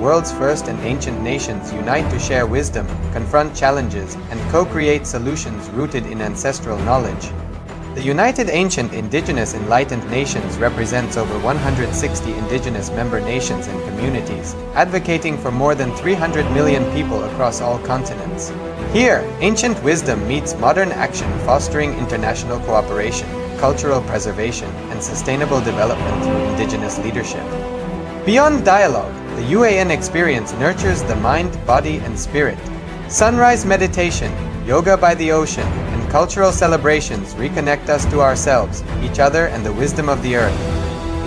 world's first and ancient nations unite to share wisdom, confront challenges, and co-create solutions rooted in ancestral knowledge. The United Ancient Indigenous Enlightened Nations represents over 160 indigenous member nations and communities, advocating for more than 300 million people across all continents. Here, ancient wisdom meets modern action, fostering international cooperation, cultural preservation, and sustainable development through indigenous leadership. Beyond dialogue, the UAN experience nurtures the mind, body, and spirit. Sunrise meditation, yoga by the ocean, and cultural celebrations reconnect us to ourselves, each other, and the wisdom of the earth.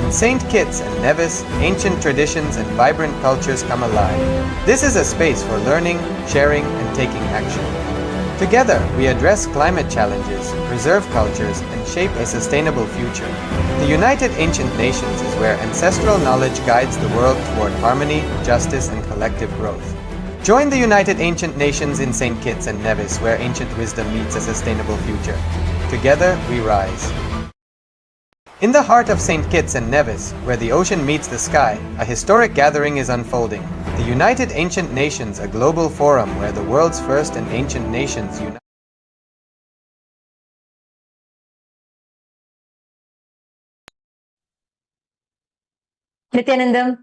In St. Kitts and Nevis, ancient traditions and vibrant cultures come alive. This is a space for learning, sharing, and taking action. Together, we address climate challenges, preserve cultures, and shape a sustainable future. The United Ancient Nations is where ancestral knowledge guides the world toward harmony, justice, and collective growth. Join the United Ancient Nations in St. Kitts and Nevis, where ancient wisdom meets a sustainable future. Together, we rise. In the heart of St. Kitts and Nevis, where the ocean meets the sky, a historic gathering is unfolding. The United Ancient Nations, a global forum where the world's first and ancient nations unite. Nithyananda,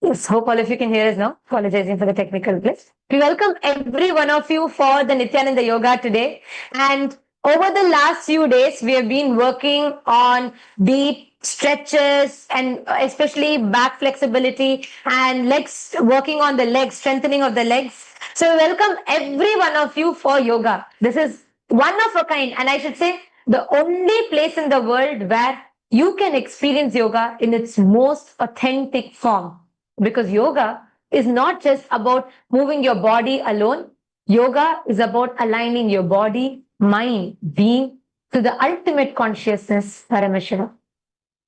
yes, hope all of you can hear us now. Apologizing for the technical glitch. We welcome every one of you for the Nithyananda Yoga today. And over the last few days, we have been working on deep stretches and especially back flexibility and legs, working on the legs, strengthening of the legs. So we welcome every one of you for yoga. This is one of a kind, and I should say the only place in the world where you can experience yoga in its most authentic form. Because yoga is not just about moving your body alone. Yoga is about aligning your body, mind, being to the ultimate consciousness, Paramashiva.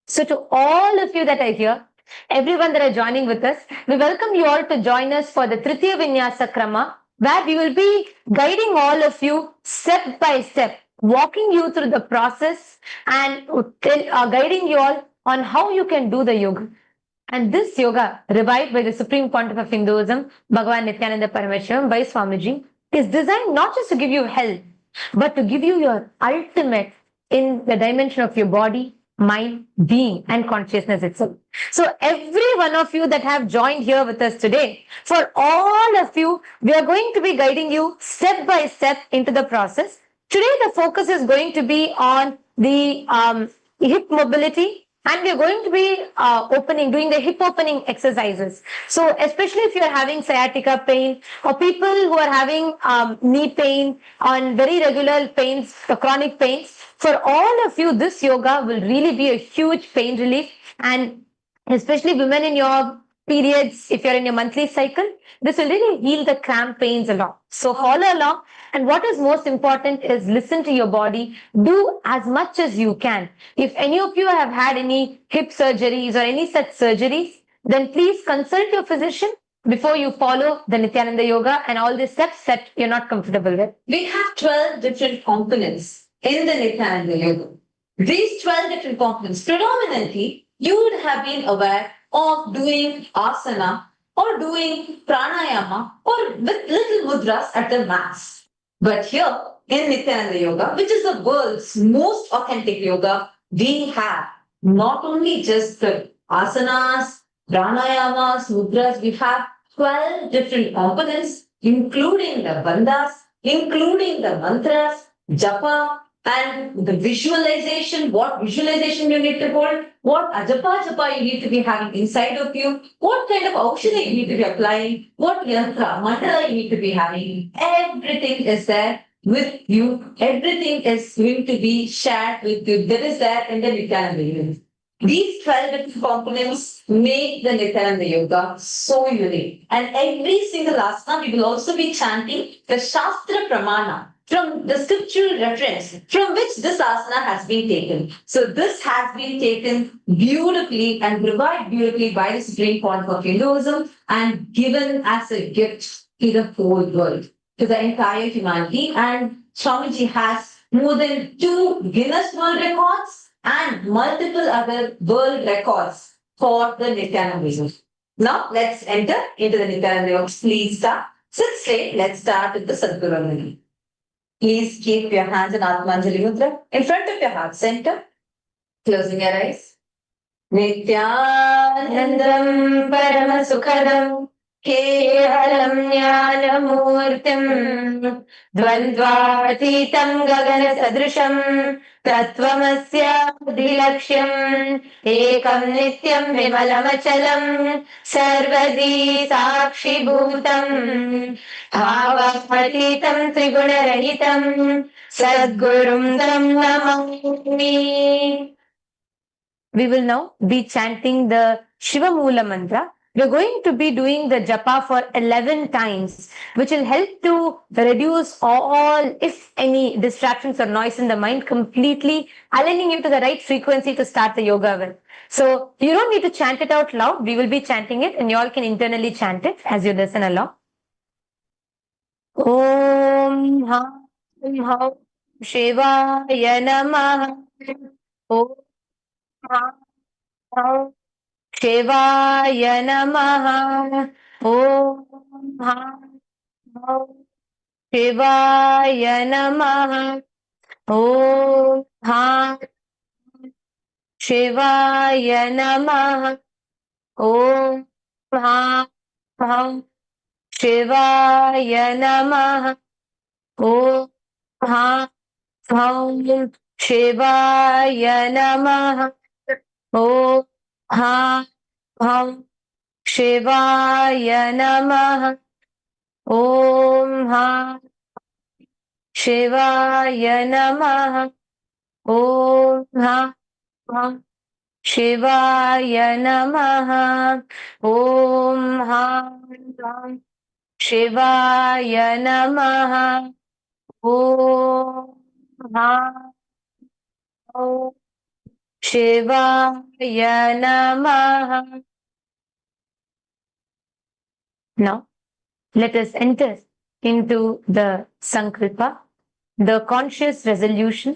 So to all of you that are here, everyone that are joining with us, we welcome you all to join us for the Tritiya Vinyasa Krama, where we will be guiding all of you step by step, walking you through the process and guiding you all on how you can do the yoga. And this yoga, revived by the Supreme Pontiff of Hinduism, Bhagavan Nithyananda Paramashivam by Swamiji, is designed not just to give you health, but to give you your ultimate in the dimension of your body, mind, being, and consciousness itself. So every one of you that have joined here with us today, for all of you, we are going to be guiding you step by step into the process. Today, the focus is going to be on the hip mobility, and we are going to be doing the hip opening exercises. So especially if you are having sciatica pain or people who are having knee pain on very regular pains, chronic pains, for all of you, this yoga will really be a huge pain relief, and especially women in your periods, if you're in your monthly cycle, this will really heal the cramp pains a lot. So follow along. And what is most important is listen to your body. Do as much as you can. If any of you have had any hip surgeries or any such surgeries, then please consult your physician before you follow the Nithyananda Yoga and all the steps that you're not comfortable with. We have 12 different components in the Nithyananda Yoga. These 12 different components, predominantly, you would have been aware of doing asana or doing pranayama or with little mudras at the max. But here in Nithyananda Yoga, which is the world's most authentic yoga, we have not only just the asanas, pranayamas, mudras, we have 12 different components, including the bandhas, including the mantras, japa, and the visualization, what visualization you need to hold, what ajapa you need to be having inside of you, what kind of aushadha you need to be applying, what yantra, mantra you need to be having. Everything is there with you. Everything is going to be shared with you. That is there in the Nithyananda Yoga. These 12 different components make the Nithyananda Yoga so unique. And every single asana, we will also be chanting the Shastra Pramana, from the scriptural reference from which this asana has been taken. So this has been taken beautifully and revived beautifully by the Supreme Pontiff of Hinduism and given as a gift to the whole world, to the entire humanity. And Swamiji has more than 2 Guinness World Records and multiple other world records for the Nithyananda Yoga. Now let's enter into the Nithyananda Yoga. Please start. Sit straight. Let's start with the Sadguru. Please keep your hands in Atmanjali Mudra in front of your heart center. Closing your eyes. Nithyanandam Paramasukhadam केवलं ज्ञानमूर्तिं द्वन्द्वातीतं गगनसदृशं तत्त्वमस्यादिलक्ष्यम् एकं नित्यं विमलमचलं सर्वदी साक्षिभूतम् भावातीतं त्रिगुणरहितं सद्गुरुं तं Namami. We will now be chanting the Shiva Moola mantra. We're going to be doing the japa for 11 times, which will help to reduce all, if any, distractions or noise in the mind, completely aligning you to the right frequency to start the yoga with. So you don't need to chant it out loud. We will be chanting it and you all can internally chant it as you listen along. Om Ham Ham Shivaya Namaha. Om Ham शिवाय नमः. ॐ शिवाय नमः. ॐ शिवाय नमः. ॐ शिवाय नमः. ॐ शिवाय नमः. ॐ शिवाय नमः. ॐ शिवाय नमः. ॐ शिवाय नमः. ॐ शिवाय नमः. ॐ शिवाय नमः. Now, let us enter into the Sankalpa, the conscious resolution.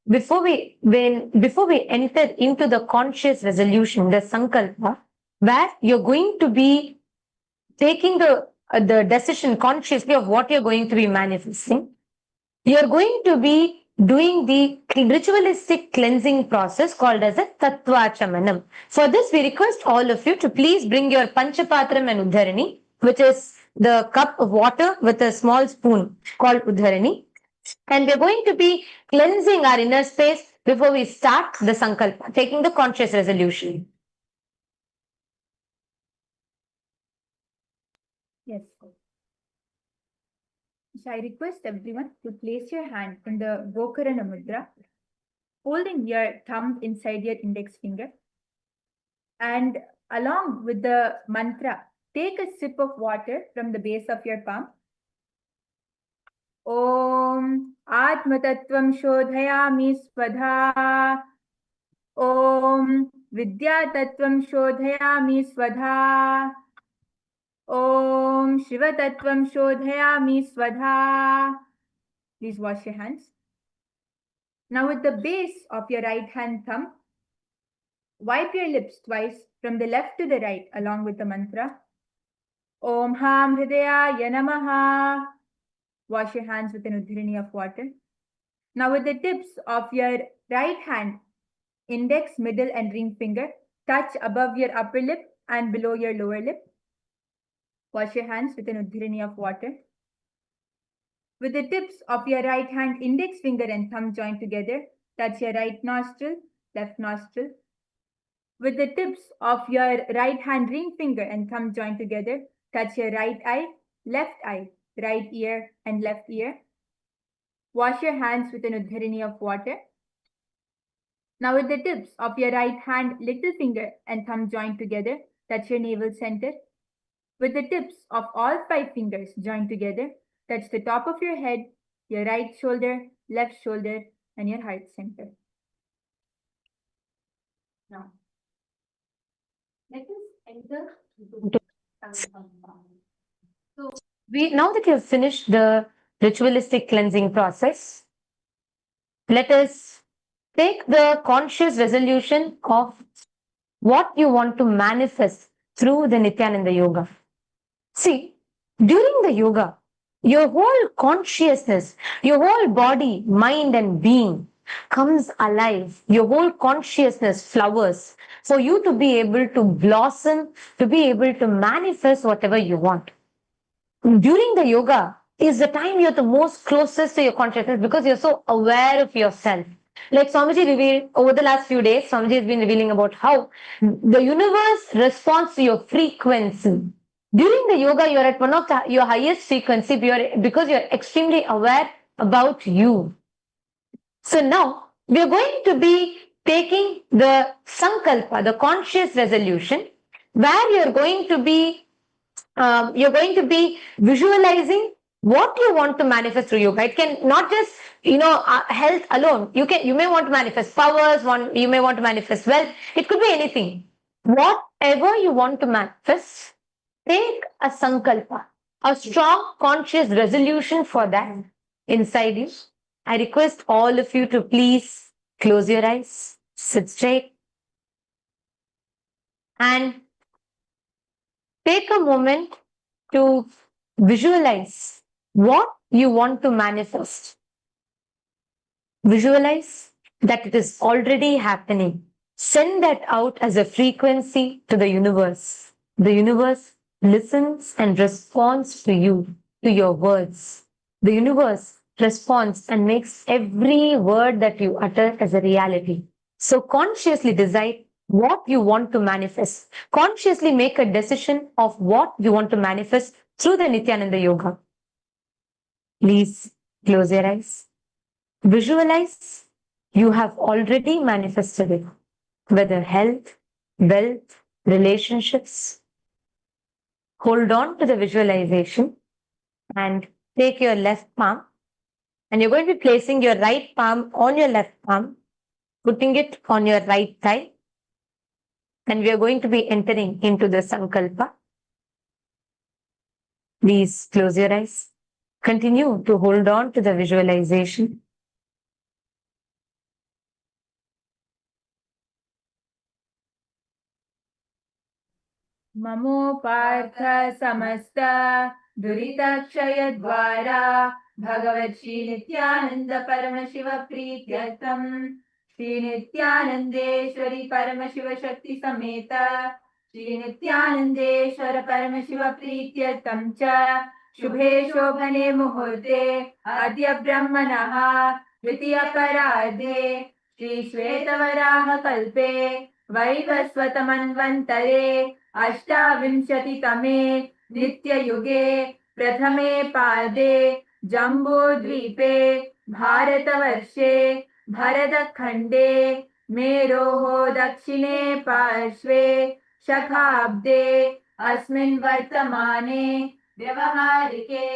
Before we enter into the conscious resolution, the Sankalpa, where you're going to be taking the decision consciously of what you're going to be manifesting, you're going to be doing the ritualistic cleansing process called as a Tattvachamanam. For this, we request all of you to please bring your Panchapatram and Uddharani, which is the cup of water with a small spoon called Uddharani. And we're going to be cleansing our inner space before we start the Sankalpa, taking the conscious resolution. Yes. So I request everyone to place your hand in the Gokarana Mudra, holding your thumb inside your index finger. And along with the mantra, take a sip of water from the base of your palm. Om Atmatattvam Shodhayami Swadha. Om Vidyatattvam Shodhayami Swadha. Om Shiva Tattvam Shodhayami Swadha. Please wash your hands. Now with the base of your right hand thumb, wipe your lips twice from the left to the right along with the mantra. Om Ham Hridayaya Namaha. Wash your hands with an Uddharani of water. Now with the tips of your right hand, index, middle and ring finger, touch above your upper lip and below your lower lip. Wash your hands with an Uddharani of water. With the tips of your right hand, index finger and thumb joined together, touch your right nostril, left nostril. With the tips of your right hand ring finger and thumb joined together, touch your right eye, right ear and left ear. Wash your hands with an Uddharani of water. Now with the tips of your right hand, little finger and thumb joined together, touch your navel center. With the tips of all 5 fingers joined together, touch the top of your head, your right shoulder, left shoulder, and your heart center. Now, let us enter into So, now that you have finished the ritualistic cleansing process, let us take the conscious resolution of what you want to manifest through the Nithyananda Yoga. See, during the yoga, your whole consciousness, your whole body, mind, and being comes alive. Your whole consciousness flowers for you to be able to blossom, to be able to manifest whatever you want. During the yoga is the time you're the most closest to your consciousness because you're so aware of yourself. Like Swamiji revealed over the last few days, Swamiji has been revealing about how the universe responds to your frequency. During the yoga, you're at one of your highest frequency because you're extremely aware about you. So now we are going to be taking the sankalpa, the conscious resolution, where you're going to be visualizing what you want to manifest through yoga. It can not just health alone. You may want to manifest powers. You may want to manifest wealth. It could be anything. Whatever you want to manifest, take a sankalpa, a strong conscious resolution for that inside you. I request all of you to please close your eyes, sit straight, and take a moment to visualize what you want to manifest. Visualize that it is already happening. Send that out as a frequency to the universe. The universe listens and responds to you, to your words. The universe responds and makes every word that you utter as a reality. So consciously decide what you want to manifest. Consciously make a decision of what you want to manifest through the Nithyananda Yoga. Please close your eyes. Visualize you have already manifested it, whether health, wealth, relationships. Hold on to the visualization and take your left palm, and you're going to be placing your right palm on your left palm, putting it on your right thigh, and we are going to be entering into the sankalpa. Please close your eyes. Continue to hold on to the visualization. ममो पार्थ समस्त दुरितक्षय द्वारा भगवत् श्री नित्यानंद परमशिव प्रीत्यर्थम श्री नित्यानंदेश्वरी परमशिव शक्ति समेत श्री नित्यानंदेश्वर परमशिव प्रीत्यर्थम च शुभे शोभने मुहूर्ते अद्य ब्रह्मणः द्वितीय परार्धे श्री श्वेतवराह कल्पे वैवस्वतमन्वन्तरे अष्टाविंशतितमे नित्ययुगे प्रथमे पादे जम्बूद्वीपे भारतवर्षे भरतखण्डे मेरोः दक्षिणे पार्श्वे शखाब्दे अस्मिन् वर्तमाने व्यवहारिके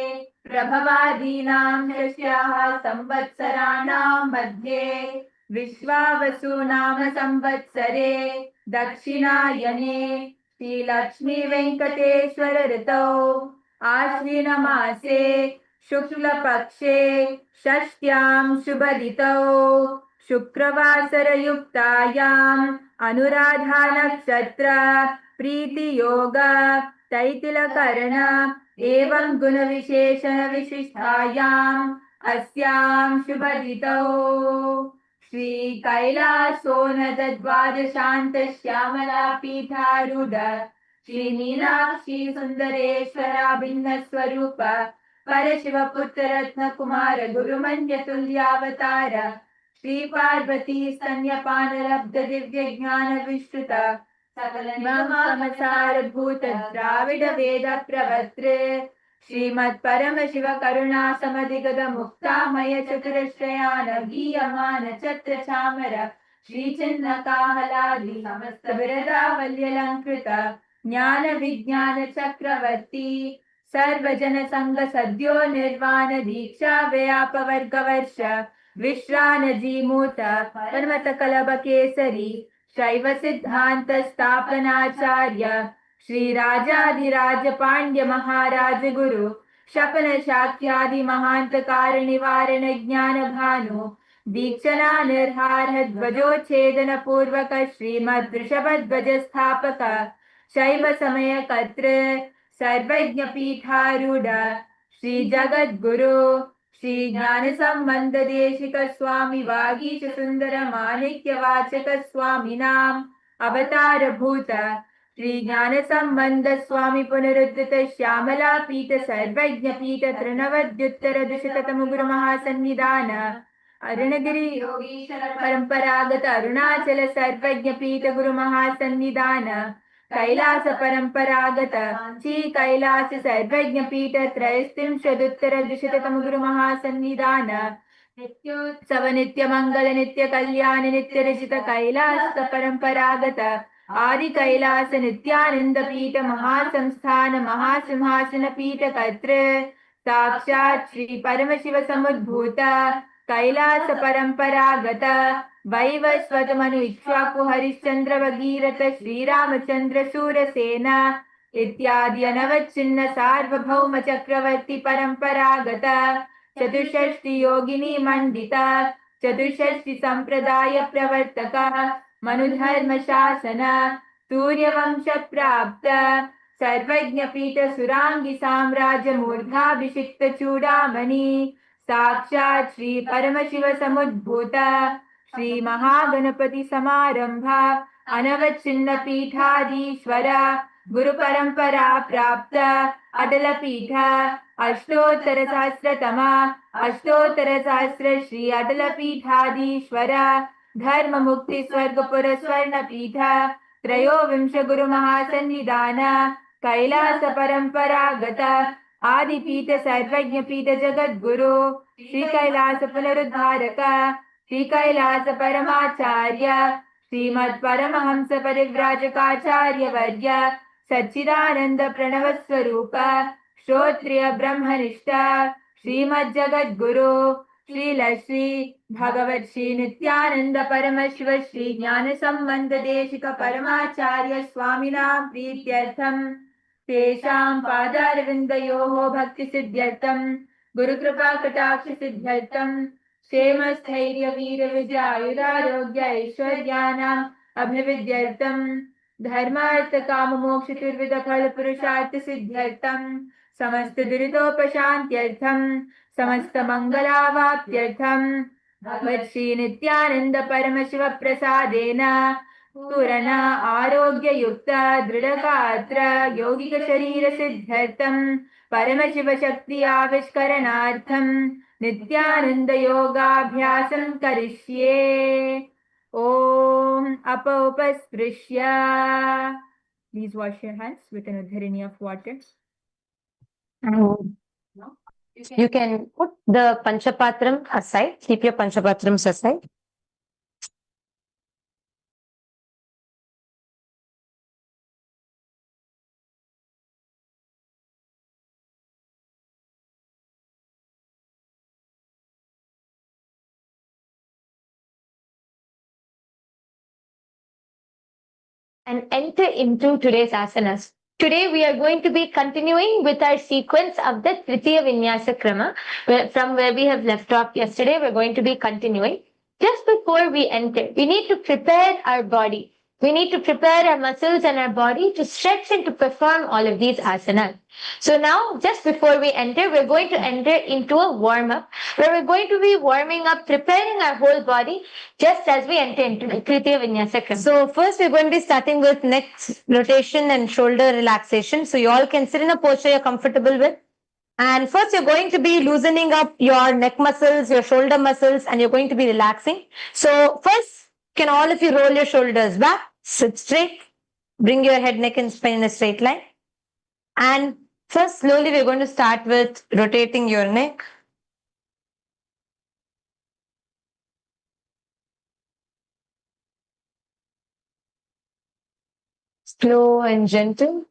प्रभवादीनां षष्ट्याः संवत्सराणां मध्ये विश्वावसु नाम संवत्सरे दक्षिणायने श्री लक्ष्मी वेंकटेश्वर ऋतौ आश्विन मासे शुक्ल पक्षे षष्ट्यां शुभदितौ शुक्रवासर युक्तायां अनुराधा नक्षत्र प्रीति योग तैतिलकर्ण एवं गुण विशेषण विशिष्टायां अस्यां शुभदितौ श्री कैलासोनद द्वादशांत श्यामला पीठारूढ़ श्री मीनाक्षी सुंदरेश्वरा भिन्न स्वरूप परशिव पुत्र रत्न कुमार गुरुमन्य तुल्यावतार श्री पार्वती स्तन्यपान लब्ध दिव्य ज्ञान विश्रुत सकल निगमासार भूत द्राविड वेद प्रवक्तृ श्रीमत् परमशिव करुणा समधिगत मुक्तामय चतुरश्रयान गीयमान छत्र चामर श्री चिन्ह काहलादि समस्त विरदावल्यलंकृत ज्ञान विज्ञान चक्रवर्ती सर्वजन संग सद्यो निर्वाण दीक्षा व्यापवर्ग वर्ष विश्रान जीमूत परमत कलभ केसरी शैव सिद्धांत स्थापनाचार्य श्री राजाधिराज पांड्य महाराज गुरु शपन शाक्यादि महांत कार निवारण ज्ञान भानु दीक्षना निर्हार ध्वजोच्छेदन पूर्वक श्रीमद् वृषभ ध्वज स्थापक शैव समय कर्तृ सर्वज्ञ पीठारूढ़ श्री जगद्गुरु श्री ज्ञान संबंध देशिक स्वामी वागीश सुंदर माणिक्य वाचक स्वामी नाम अवतार भूत श्री ज्ञान संबंध स्वामी पुनरुद्धत श्यामला पीठ सर्वज्ञ पीठ तृणवद्युत्तर दुशततम गुरु महासन्निधान अरुणगिरी योगीश्वर परंपरागत अरुणाचल सर्वज्ञ पीठ गुरु महासन्निधान कैलास परंपरागत श्री कैलास सर्वज्ञ पीठ त्रयस्त्रिंशदुत्तर द्विशततम गुरु महासन्निधान नित्योत्सव नित्य मंगल नित्य कल्याण नित्य रचित कैलास परंपरागत आदि कैलास नित्यानंद पीठ महासंस्थान महासिंहासन पीठ कर्तृ साक्षात श्री परमशिव समुद्भूत कैलास परंपरागत वैवस्वत मनु इक्ष्वाकु हरिश्चंद्र भगीरथ श्रीरामचंद्र शूरसेना इत्यादि अनवच्छिन्न सार्वभौम चक्रवर्ती परंपरागत चतुष्षष्टि योगिनी मंडिता चतुष्षष्टि संप्रदाय प्रवर्तक मनुधर्म शासन सूर्यवंश प्राप्त सर्वज्ञ पीठ सुरांगी साम्राज्य मूर्धाभिषिक्त चूड़ामणि साक्षात श्री परमशिव समुद्भूत श्री महागणपति समारंभ अनवच्छिन्न पीठाधीश्वर गुरु परंपरा प्राप्त अटल पीठ अष्टोत्तर सहस्रतम अष्टोत्तर सहस्र श्री अटल पीठाधीश्वर धर्म मुक्ति स्वर्गपुर स्वर्ण पीठ त्रयोविंश गुरु महासन्निधान कैलास परंपरागत आदिपीठ सर्वज्ञ पीठ जगद्गुरु श्री कैलास पुनरुद्धारक श्री कैलास परमाचार्य श्रीमद परमहंस परिव्राजकाचार्य वर्य सच्चिदानंद प्रणव स्वरूप श्रोत्रिय ब्रह्मनिष्ठ श्रीमद जगद्गुरु श्री भगवत श्री नित्यानंद परमशिव श्री ज्ञान संबंध देशिक परमाचार्य स्वामिनां प्रीत्यर्थम तेषां पादारविन्दयोः भक्ति सिद्ध्यर्थम गुरुकृपा कटाक्ष सिद्ध्यर्थम क्षेम स्थैर्य वीर विजय आयुरारोग्य ऐश्वर्याणाम् अभिवृद्ध्यर्थम धर्मार्थ काम मोक्ष चतुर्विध फल पुरुषार्थ सिद्ध्यर्थम समस्त दुरितोपशान्त्यर्थम समस्त मंगलावाप्त्यर्थम भगवत् श्री नित्यानंद परमशिव प्रसादेन पूर्ण आरोग्य युक्त दृढ़गात्र यौगिक शरीर सिद्ध्यर्थम परमशिव शक्ति आविष्करणार्थम नित्यानंद योगाभ्यासं करिष्ये। ओम अपस्पृश्य, please wash your hands with an udharini of water. You can put the Panchapatram aside, keep your Panchapatrams aside. And enter into today's asanas. Today we are going to be continuing with our sequence of the Tritiya Vinyasa Krama. From where we have left off yesterday, we're going to be continuing. Just before we enter, we need to prepare our body. We need to prepare our muscles and our body to stretch and to perform all of these asanas. So now, just before we enter, we're going to enter into a warm-up, where we're going to be warming up, preparing our whole body, just as we enter into the Tritiya Vinyasa Krama. So first, we're going to be starting with neck rotation and shoulder relaxation. So you all can sit in a posture you're comfortable with. And first, you're going to be loosening up your neck muscles, your shoulder muscles, and you're going to be relaxing. So first, can all of you roll your shoulders back, sit straight, bring your head, neck, and spine in a straight line. And first, slowly, we're going to start with rotating your neck. Slow and gentle.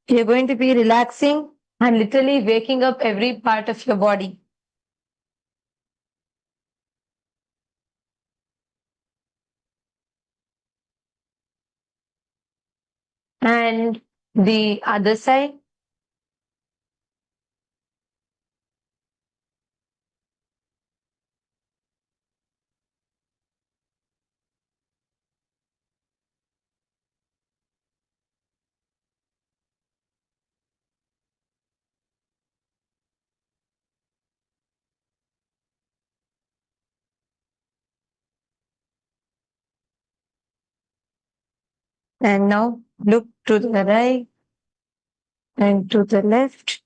You're going to be relaxing and literally waking up every part of your body. And the other side. And now look to the right and to the left.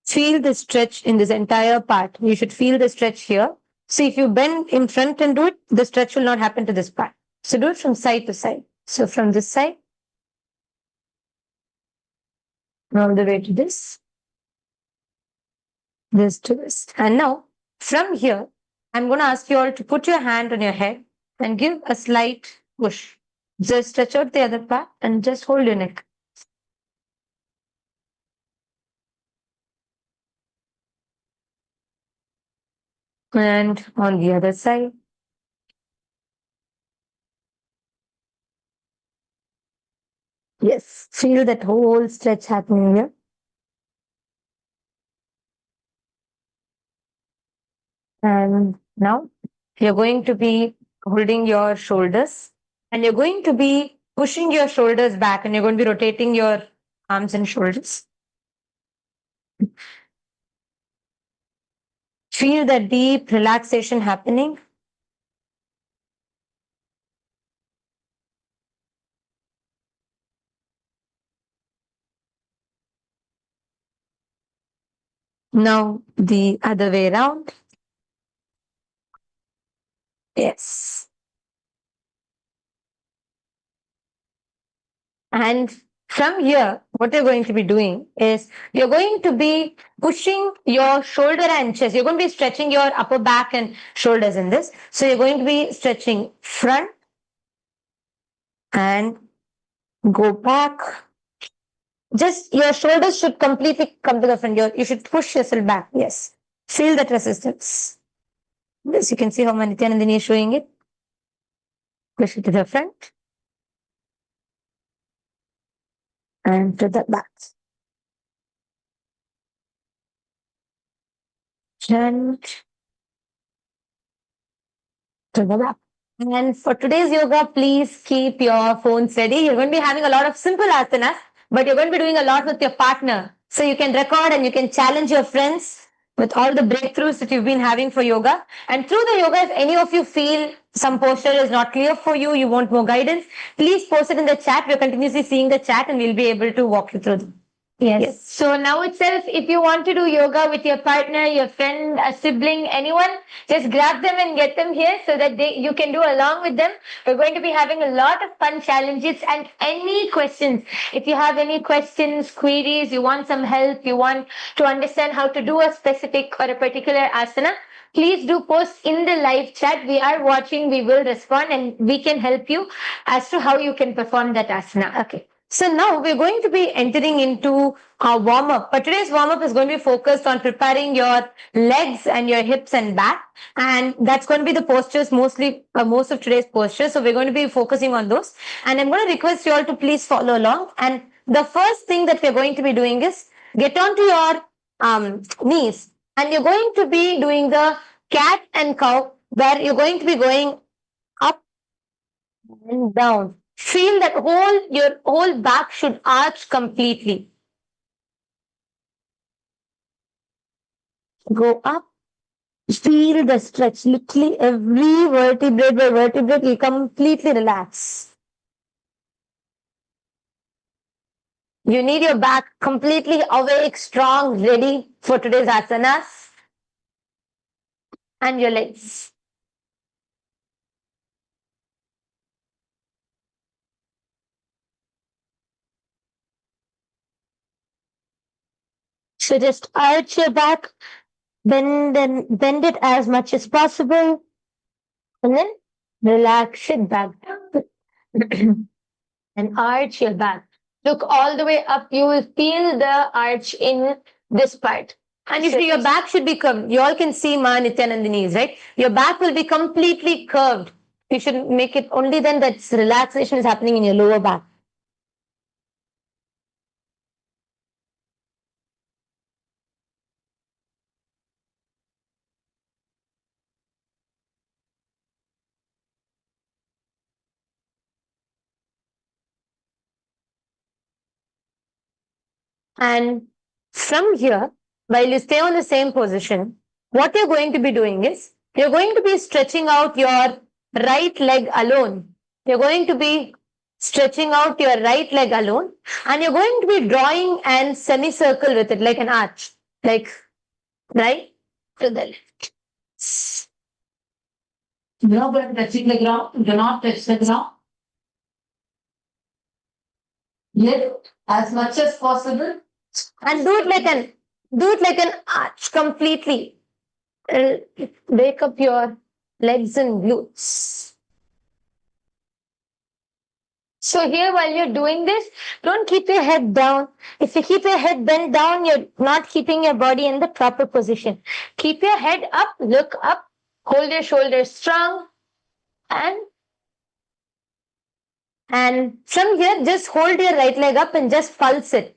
Feel the stretch in this entire part. You should feel the stretch here. See, if you bend in front and do it, the stretch will not happen to this part. So do it from side to side. So from this side, all the way to this to this. And now, from here, I'm going to ask you all to put your hand on your head and give a slight push. Just stretch out the other part and just hold your neck. And on the other side. Yes, feel that whole stretch happening here. And now you're going to be holding your shoulders and you're going to be pushing your shoulders back and you're going to be rotating your arms and shoulders. Feel that deep relaxation happening. Now the other way around. Yes. And from here, what you're going to be doing is you're going to be pushing your shoulder and chest. You're going to be stretching your upper back and shoulders in this. So you're going to be stretching front and go back. Just your shoulders should completely come to the front. You should push yourself back. Yes. Feel that resistance. Yes, you can see how Nithyananda is showing it. Push it to the front and to the back. Front to the back. And for today's yoga, please keep your phones ready. You're going to be having a lot of simple asanas, but you're going to be doing a lot with your partner. So you can record and you can challenge your friends with all the breakthroughs that you've been having for yoga. And through the yoga, if any of you feel some posture is not clear for you, you want more guidance, please post it in the chat. We're continuously seeing the chat and we'll be able to walk you through them. Yes. So now itself, if you want to do yoga with your partner, your friend, a sibling, anyone, just grab them and get them here so that you can do along with them. We're going to be having a lot of fun challenges and any questions. If you have any questions, queries, you want some help, you want to understand how to do a specific or a particular asana, please do post in the live chat. We are watching, we will respond and we can help you as to how you can perform that asana. Okay. So now we're going to be entering into our warm-up. But today's warm-up is going to be focused on preparing your legs and your hips and back. And that's going to be the postures, most of today's postures. So we're going to be focusing on those. And I'm going to request you all to please follow along. And the first thing that we're going to be doing is get onto your knees. And you're going to be doing the cat and cow, where you're going to be going up and down. Feel that your whole back should arch completely. Go up. Feel the stretch. Literally every vertebrae by vertebrae will completely relax. You need your back completely awake, strong, ready for today's asanas. And your legs. So just arch your back, bend it as much as possible, and then relax it back down and arch your back. Look all the way up. You will feel the arch in this part. And you see your back should be curved. You all can see Nithyanandini's, right? Your back will be completely curved. You should make it only then that relaxation is happening in your lower back. And from here, while you stay on the same position, what you're going to be doing is You're going to be stretching out your right leg alone. You're going to be stretching out your right leg alone, and you're going to be drawing an semicircle with it, like an arch, like right to the left. No, but touching the ground. Do not touch the ground. Lift as much as possible. And do it like an arch completely. Wake up your legs and glutes. So here, while you're doing this, don't keep your head down. If you keep your head bent down, you're not keeping your body in the proper position. Keep your head up, look up, hold your shoulders strong, and from here, just hold your right leg up and just pulse it.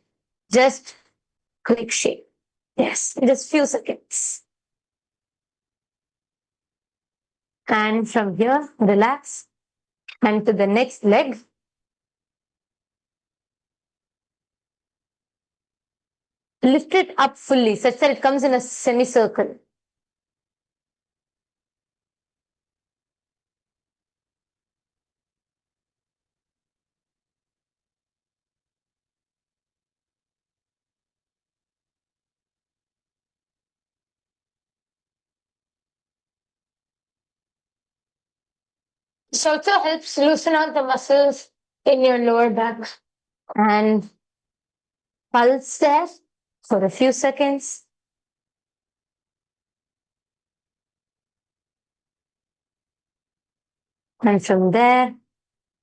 Just quick shake. Yes, just few seconds. And from here, relax. And to the next leg. Lift it up fully such that it comes in a semicircle. This also helps loosen out the muscles in your lower back. And pulse there for a few seconds. And from there,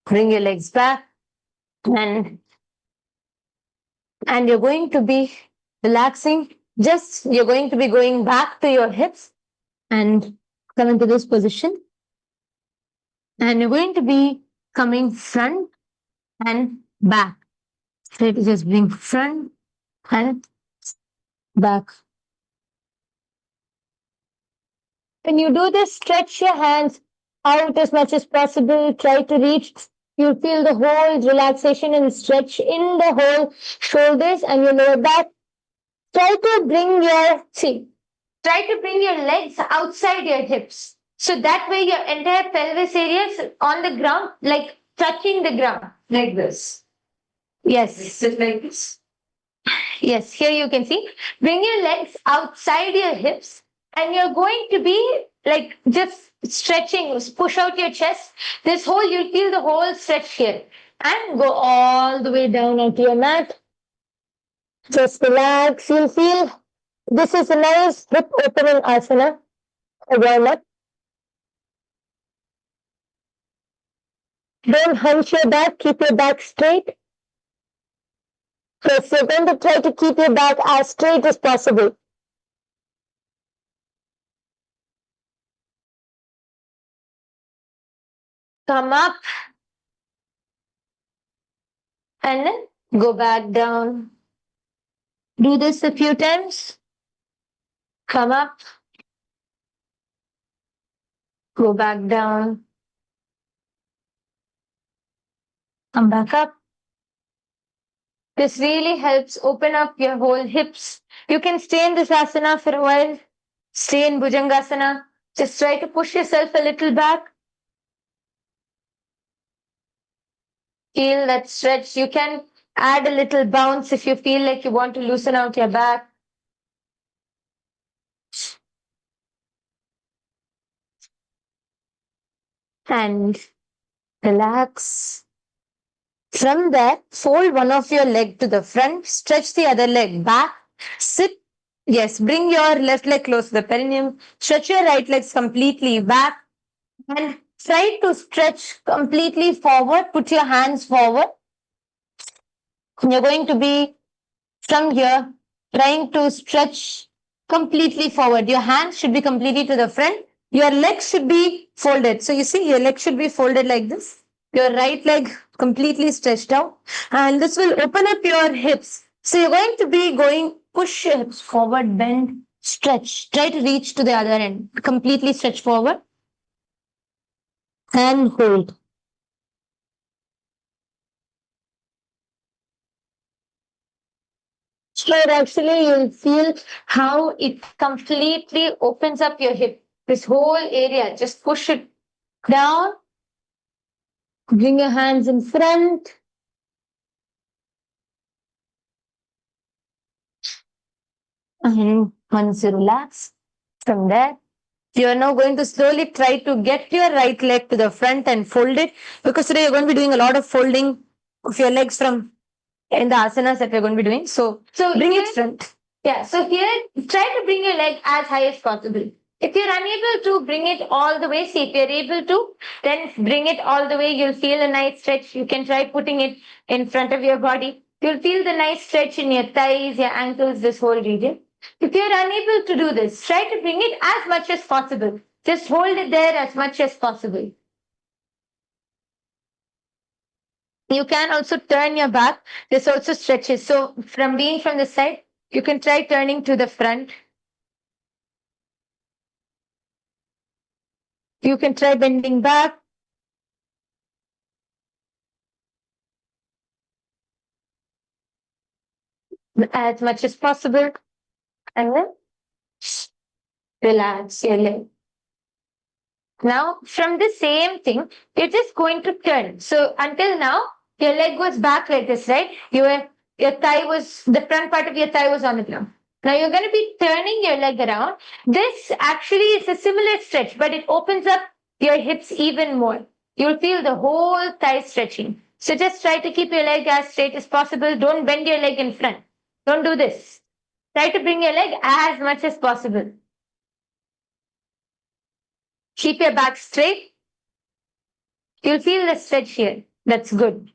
bring your legs back, and you're going to be relaxing. Just you're going to be going back to your hips and come into this position. And you're going to be coming front and back. So to just bring front and back. When you do this, stretch your hands out as much as possible. Try to reach. You'll feel the whole relaxation and stretch in the whole shoulders and your lower back. Try to bring your legs outside your hips. So that way your entire pelvis area is on the ground, like touching the ground. Like this. Yes. Sit like this. Yes, here you can see. Bring your legs outside your hips, and you're going to be like just stretching, push out your chest. You'll feel the whole stretch here. And go all the way down onto your mat. Just relax. You'll feel this is a nice hip opening asana. A warm up. Don't hunch your back, keep your back straight. Yes, you're going to try to keep your back as straight as possible. Come up and then go back down. Do this a few times. Come up. Go back down. Come back up. This really helps open up your whole hips. You can stay in this asana for a while. Stay in Bhujangasana. Just try to push yourself a little back. Feel that stretch. You can add a little bounce if you feel like you want to loosen out your back. And relax. From there, fold one of your leg to the front, stretch the other leg back, sit. Yes, bring your left leg close to the perineum, stretch your right legs completely back, and try to stretch completely forward. Put your hands forward. You're going to be from here trying to stretch completely forward. Your hands should be completely to the front. Your legs should be folded. So you see, your legs should be folded like this. Your right leg completely stretched out. And this will open up your hips. So you're going to be push your hips forward, bend, stretch. Try to reach to the other end. Completely stretch forward. And hold. So actually you'll feel how it completely opens up your hip. This whole area, just push it down. Bring your hands in front. And once you relax, from there, you are now going to slowly try to get your right leg to the front and fold it, because today you're going to be doing a lot of folding of your legs from in the asanas that we're going to be doing. So bring it front. Yeah, so here, try to bring your leg as high as possible. If you're unable to bring it all the way, see if you're able to, then bring it all the way. You'll feel a nice stretch. You can try putting it in front of your body. You'll feel the nice stretch in your thighs, your ankles, this whole region. If you're unable to do this, try to bring it as much as possible. Just hold it there as much as possible. You can also turn your back. This also stretches. So from being from the side, you can try turning to the front. You can try bending back. As much as possible. And then relax your leg. Now, from the same thing, you're just going to turn. So until now, your leg was back like this, right? Your thigh was, the front part of your thigh was on the ground. Now you're going to be turning your leg around. This actually is a similar stretch, but it opens up your hips even more. You'll feel the whole thigh stretching. So just try to keep your leg as straight as possible. Don't bend your leg in front. Don't do this. Try to bring your leg as much as possible. Keep your back straight. You'll feel the stretch here. That's good.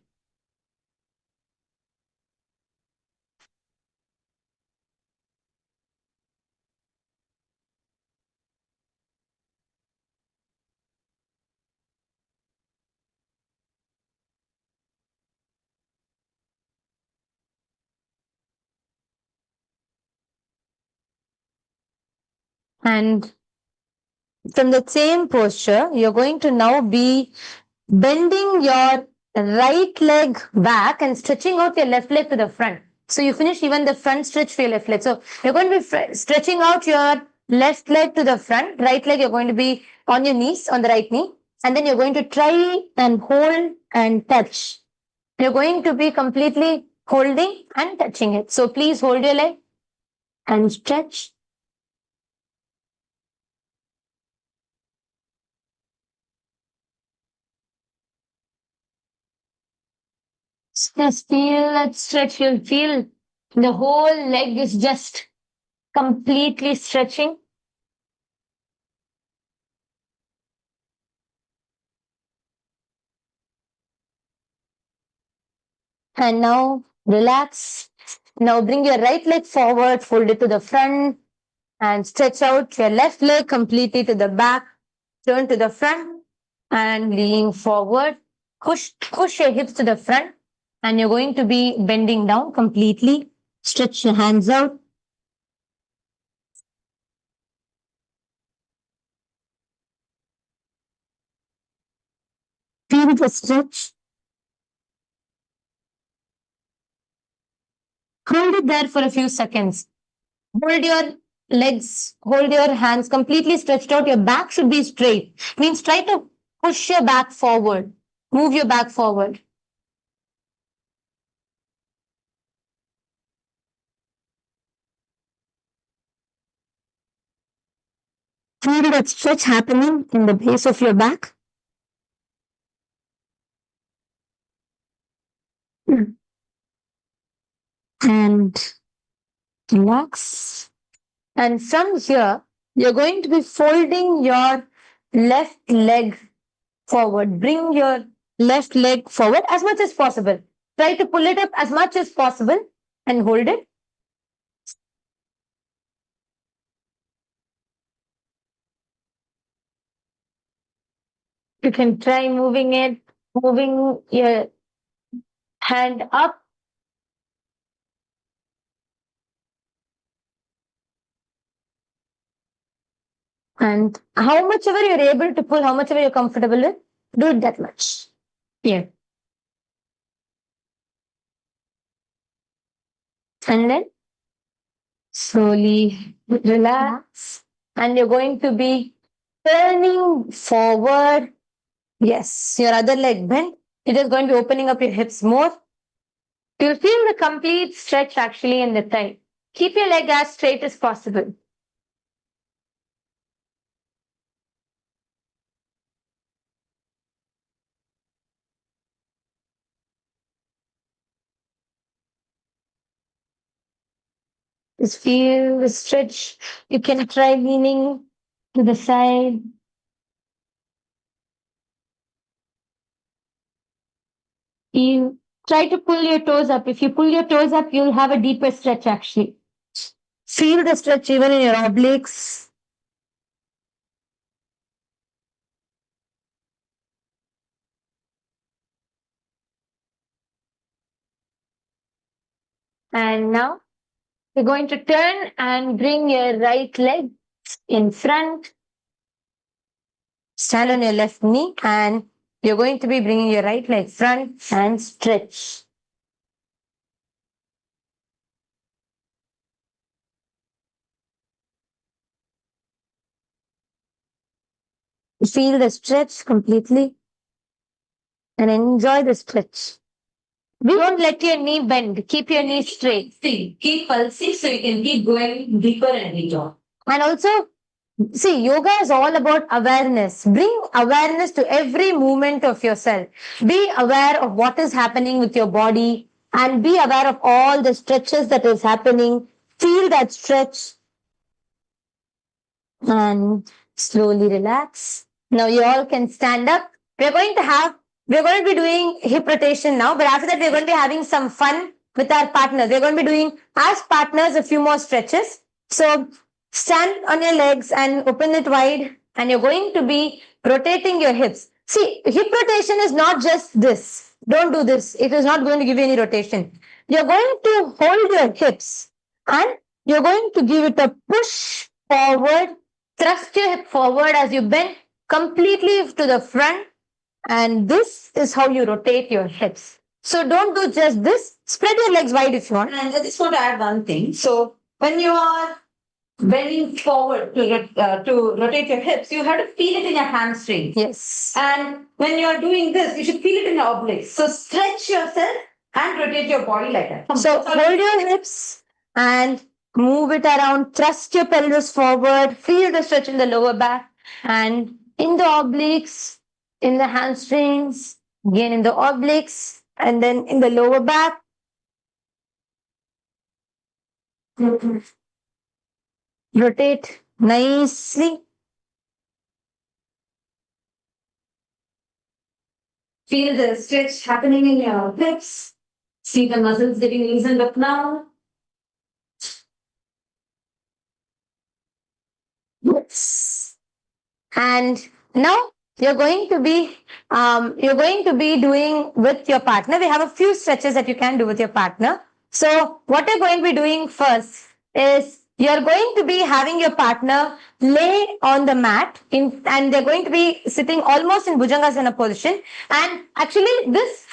And from the same posture, you're going to now be bending your right leg back and stretching out your left leg to the front. So you finish even the front stretch for your left leg. So you're going to be stretching out your left leg to the front. Right leg, you're going to be on your knees, on the right knee. And then you're going to try and hold and touch. You're going to be completely holding and touching it. So please hold your leg and stretch. Just feel that stretch. You'll feel the whole leg is just completely stretching. And now relax. Now bring your right leg forward, fold it to the front, and stretch out your left leg completely to the back. Turn to the front and lean forward. Push your hips to the front, and you're going to be bending down completely. Stretch your hands out. Feel the stretch. Hold it there for a few seconds. Hold your legs, hold your hands completely stretched out. Your back should be straight. Means try to push your back forward. Move your back forward. Feel that stretch happening in the base of your back. And relax. And from here, you're going to be folding your left leg forward. Bring your left leg forward as much as possible. Try to pull it up as much as possible and hold it. You can try moving it, moving your hand up. And how much ever you're able to pull, how much ever you're comfortable with, do it that much. Yeah. And then slowly relax. And you're going to be turning forward. Yes, your other leg bent. It is going to be opening up your hips more. You'll feel the complete stretch actually in the thigh. Keep your leg as straight as possible. Just feel the stretch. You can try leaning to the side. You try to pull your toes up. If you pull your toes up, you'll have a deeper stretch actually. Feel the stretch even in your obliques. And now you're going to turn and bring your right leg in front. Stand on your left knee and you're going to be bringing your right leg front and stretch. Feel the stretch completely and enjoy the stretch. Don't let your knee bend. Keep your knee straight. Keep pulsing so you can keep going deeper and deeper. And also, see, yoga is all about awareness. Bring awareness to every movement of yourself. Be aware of what is happening with your body and be aware of all the stretches that is happening. Feel that stretch and slowly relax. Now you all can stand up. We're going to be doing hip rotation now, but after that we're going to be having some fun with our partners. We're going to be doing as partners a few more stretches. So stand on your legs and open it wide and you're going to be rotating your hips. See, hip rotation is not just this. Don't do this. It is not going to give you any rotation. You're going to hold your hips and you're going to give it a push forward. Thrust your hip forward as you bend completely to the front. And this is how you rotate your hips. So don't do just this. Spread your legs wide if you want. And I just want to add one thing. So when you are bending forward to rotate your hips, you have to feel it in your hamstrings. Yes. And when you are doing this, you should feel it in your obliques. So stretch yourself and rotate your body like that. So hold your hips and move it around. Thrust your pelvis forward. Feel the stretch in the lower back and in the obliques, in the hamstrings, again in the obliques, and then in the lower back. Rotate nicely. Feel the stretch happening in your hips. See the muscles getting loosened up now. Yes. And now you're going to be doing with your partner. We have a few stretches that you can do with your partner. So what you're going to be doing first is you're going to be having your partner lay on the mat and they're going to be sitting almost in Bhujangasana position. And actually this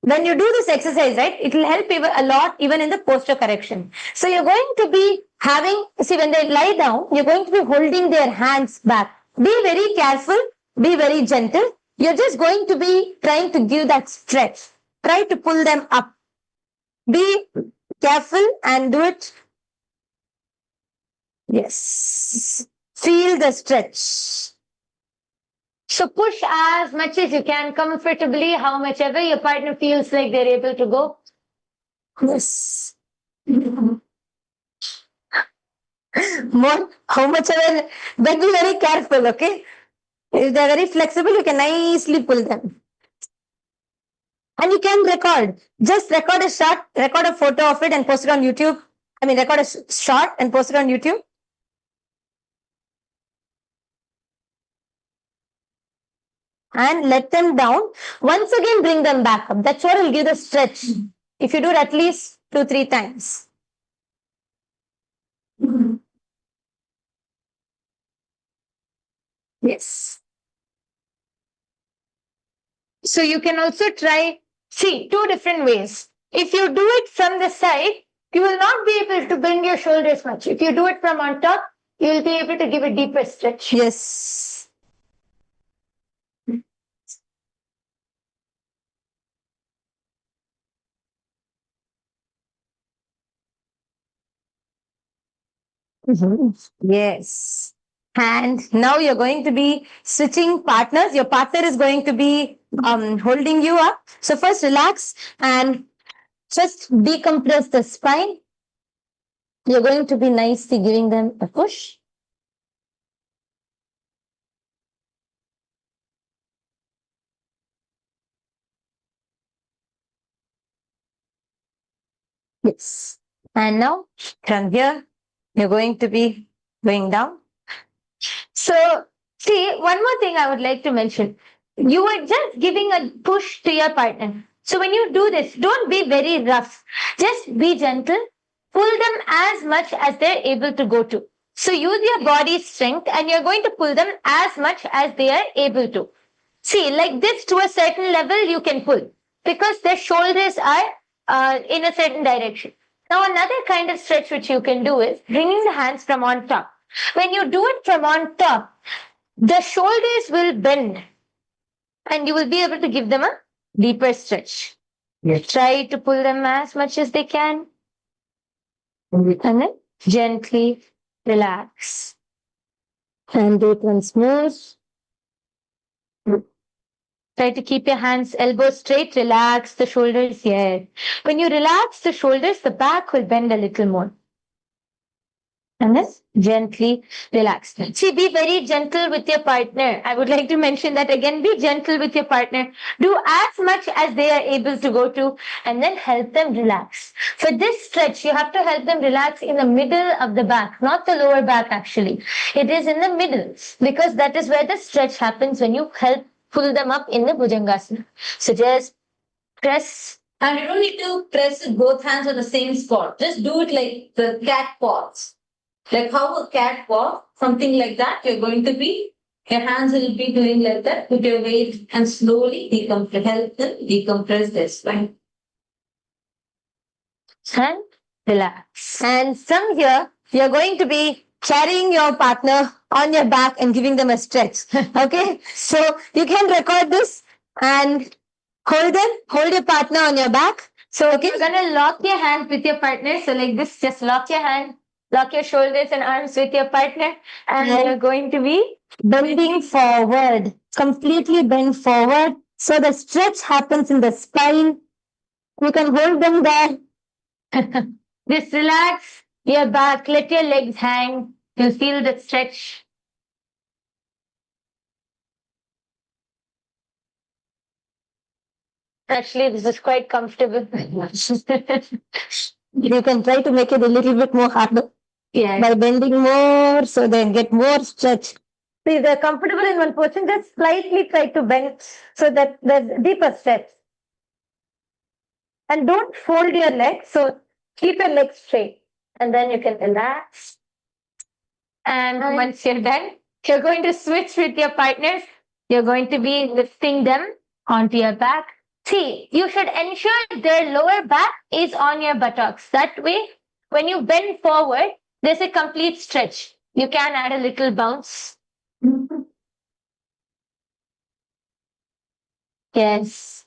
when you do this exercise, right, it will help you a lot even in the posture correction. So you're going to be having, see, when they lie down, you're going to be holding their hands back. Be very careful, be very gentle. You're just going to be trying to give that stretch. Try to pull them up. Be careful and do it. Yes. Feel the stretch. So push as much as you can comfortably, how much ever your partner feels like they're able to go. Yes. More, how much ever, but be very careful, okay? If they're very flexible, you can nicely pull them. And you can record. Just record a shot, record a photo of it and post it on YouTube. I mean, record a shot and post it on YouTube. And let them down. Once again, bring them back up. That's what will give the stretch. If you do it at least 2-3 times. Yes. So you can also try, see, 2 different ways. If you do it from the side, you will not be able to bend your shoulders much. If you do it from on top, you'll be able to give a deeper stretch. Yes. Yes. And now you're going to be switching partners. Your partner is going to be holding you up. So first relax and just decompress the spine. You're going to be nicely giving them a push. Yes. And now from here, you're going to be going down. So, see, one more thing I would like to mention. You are just giving a push to your partner. So, when you do this, don't be very rough. Just be gentle. Pull them as much as they're able to go to. So, use your body strength and you're going to pull them as much as they are able to. See, like this to a certain level, you can pull because their shoulders are in a certain direction. Now, another kind of stretch which you can do is bringing the hands from on top. When you do it from on top, the shoulders will bend and you will be able to give them a deeper stretch. Yes. Try to pull them as much as they can. And then gently relax. And do it once more. Try to keep your hands, elbows straight, relax the shoulders. Yes. When you relax the shoulders, the back will bend a little more. And then gently relax. See, be very gentle with your partner. I would like to mention that again. Be gentle with your partner. Do as much as they are able to go to and then help them relax. For this stretch, you have to help them relax in the middle of the back, not the lower back actually. It is in the middle because that is where the stretch happens when you help pull them up in the Bhujangasana. So just press. And you don't need to press with both hands on the same spot. Just do it like the cat paws. Like how a cat paw, something like that, you're going to be, your hands will be doing like that. Put your weight and slowly decompress, help them decompress their spine. And relax. And from here, you're going to be carrying your partner on your back and giving them a stretch. Okay? So you can record this and hold your partner on your back. So okay, you're gonna lock your hand with your partner. So like this, just lock your hand, lock your shoulders and arms with your partner, and you're going to be bending forward, completely bend forward. So the stretch happens in the spine. You can hold them there. Just relax your back, let your legs hang. You'll feel the stretch. Actually, this is quite comfortable. You can try to make it a little bit more harder. Yeah. By bending more so they get more stretch. See, they're comfortable in one position, just slightly try to bend so that there's deeper stretch. And don't fold your legs, so keep your legs straight. And then you can relax. And once you're done, you're going to switch with your partners. You're going to be lifting them onto your back. See, you should ensure their lower back is on your buttocks. That way, when you bend forward, there's a complete stretch. You can add a little bounce. Yes.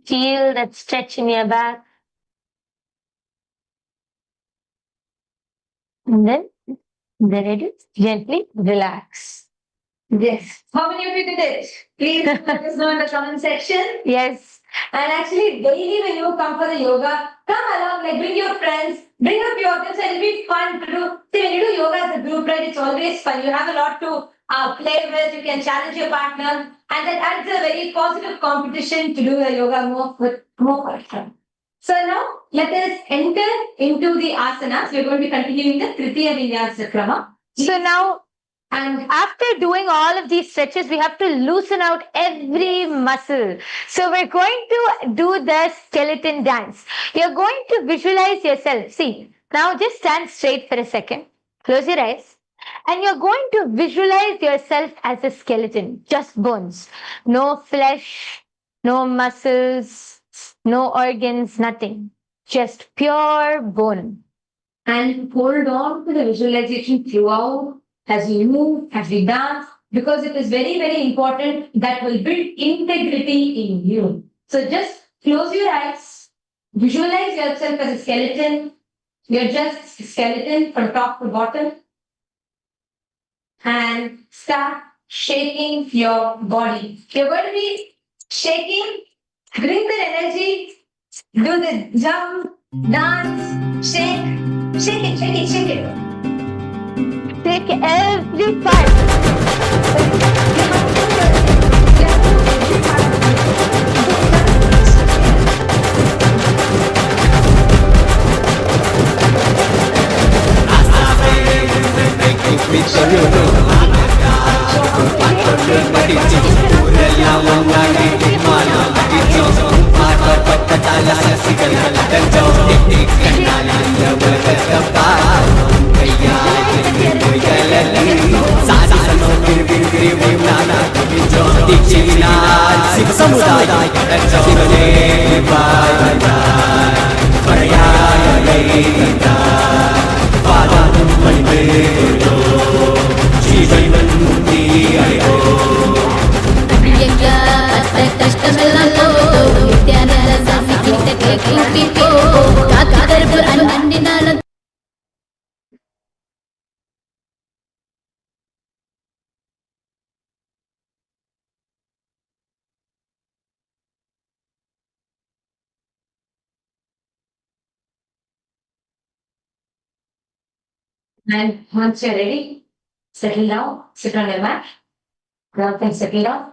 Feel that stretch in your back. And then, there it is. Gently relax. Yes. How many of you did it? Please let us know in the comment section. Yes. And actually, daily when you come for the yoga, come along, like bring your friends, bring up your kids, and it'll be fun to do. See, when you do yoga as a group, right, it's always fun. You have a lot to play with, you can challenge your partner, and that adds a very positive competition to do the yoga more with more fun. So now, let us enter into the asanas. We're going to be continuing the Tritiya Vinyasa Krama. So now, and after doing all of these stretches, we have to loosen out every muscle. So we're going to do the skeleton dance. You're going to visualize yourself. See, now just stand straight for a second. Close your eyes. And you're going to visualize yourself as a skeleton, just bones. No flesh, no muscles, no organs, nothing. Just pure bone. and hold on to the visualization throughout as you move, as we dance, because it is very, very important that will build integrity in you. So just close your eyes, visualize yourself as a skeleton. You're just a skeleton from top to bottom, and start shaking your body. You're going to be shaking, bring the energy, do the jump, dance, shake, shake it, shake it, shake it. Take every part. You have to do every part. And once you're ready, settle down, sit on your mat, grab and settle down.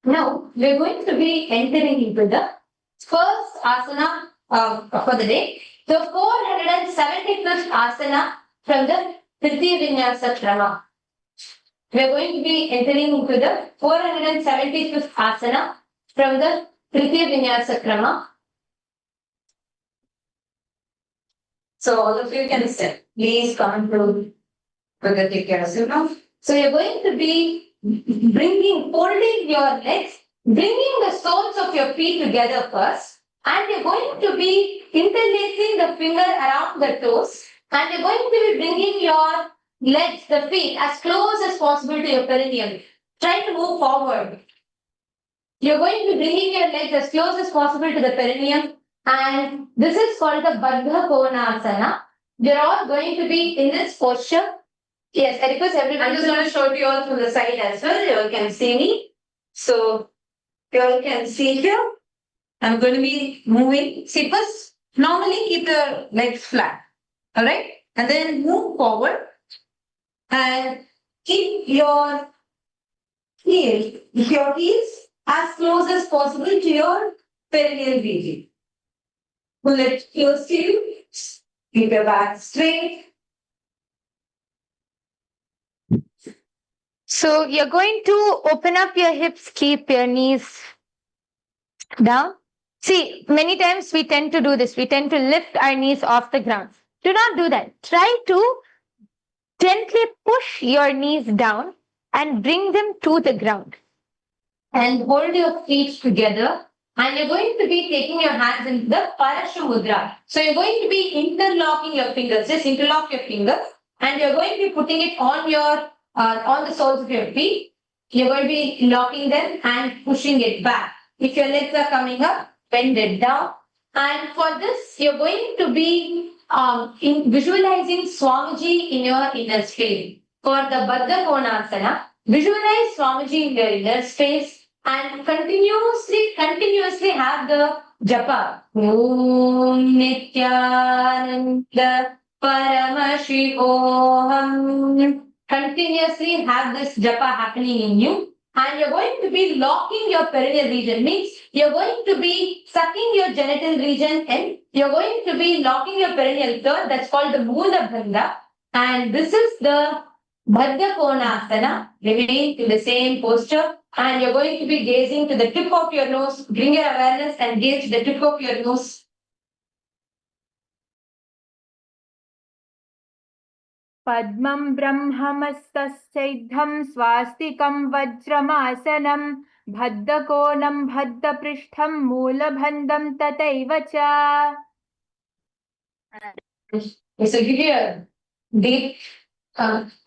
Now, we're going to be entering into the first asana for the day, the 475th asana from the Tritiya Vinyasa Krama. We're going to be entering into the 475th asana from the Tritiya Vinyasa Krama. So, all of you can sit. Please come to take care of yourself. So, you're going to be holding your legs, bringing the soles of your feet together first, and you're going to be interlacing the finger around the toes, and you're going to be bringing your legs, the feet, as close as possible to your perineum. Try to move forward. You're going to be bringing your legs as close as possible to the perineum, and this is called the Baddha Konasana. You're all going to be in this posture. Yes, I request everyone. I'm just going to show it you all from the side as well. You all can see me. So, you all can see here. I'm going to be moving. See, first, normally keep your legs flat. Alright? And then move forward. And keep your heels as close as possible to your perineal region. Pull it close to you. Keep your back straight. So you're going to open up your hips, keep your knees down. See, many times we tend to do this. We tend to lift our knees off the ground. Do not do that. Try to gently push your knees down and bring them to the ground. And hold your feet together. And you're going to be taking your hands in the Paramashiva mudra. So you're going to be interlocking your fingers. Just interlock your fingers. And you're going to be putting it on your on the soles of your feet. You're going to be locking them and pushing it back. If your legs are coming up, bend it down. And for this, you're going to be visualizing Swamiji in your inner space. For the Baddha Konasana, visualize Swamiji in your inner space and continuously have the japa. Om Nithyananda Paramashivoham. Continuously have this japa happening in you, and you're going to be locking your perineal region. Means you're going to be sucking your genital region and you're going to be locking your perineal third. That's called the Moola Bandha. And this is the Bhadra Konasana. Remain in the same posture. And you're going to be gazing to the tip of your nose. Bring your awareness and gaze to the tip of your nose. पद्मं ब्रह्ममस्तस्यैद्धं स्वास्तिकं वज्रमासनं भद्दकोनं भद्दपृष्ठं मूलबन्धं तथैव च. So give you a deep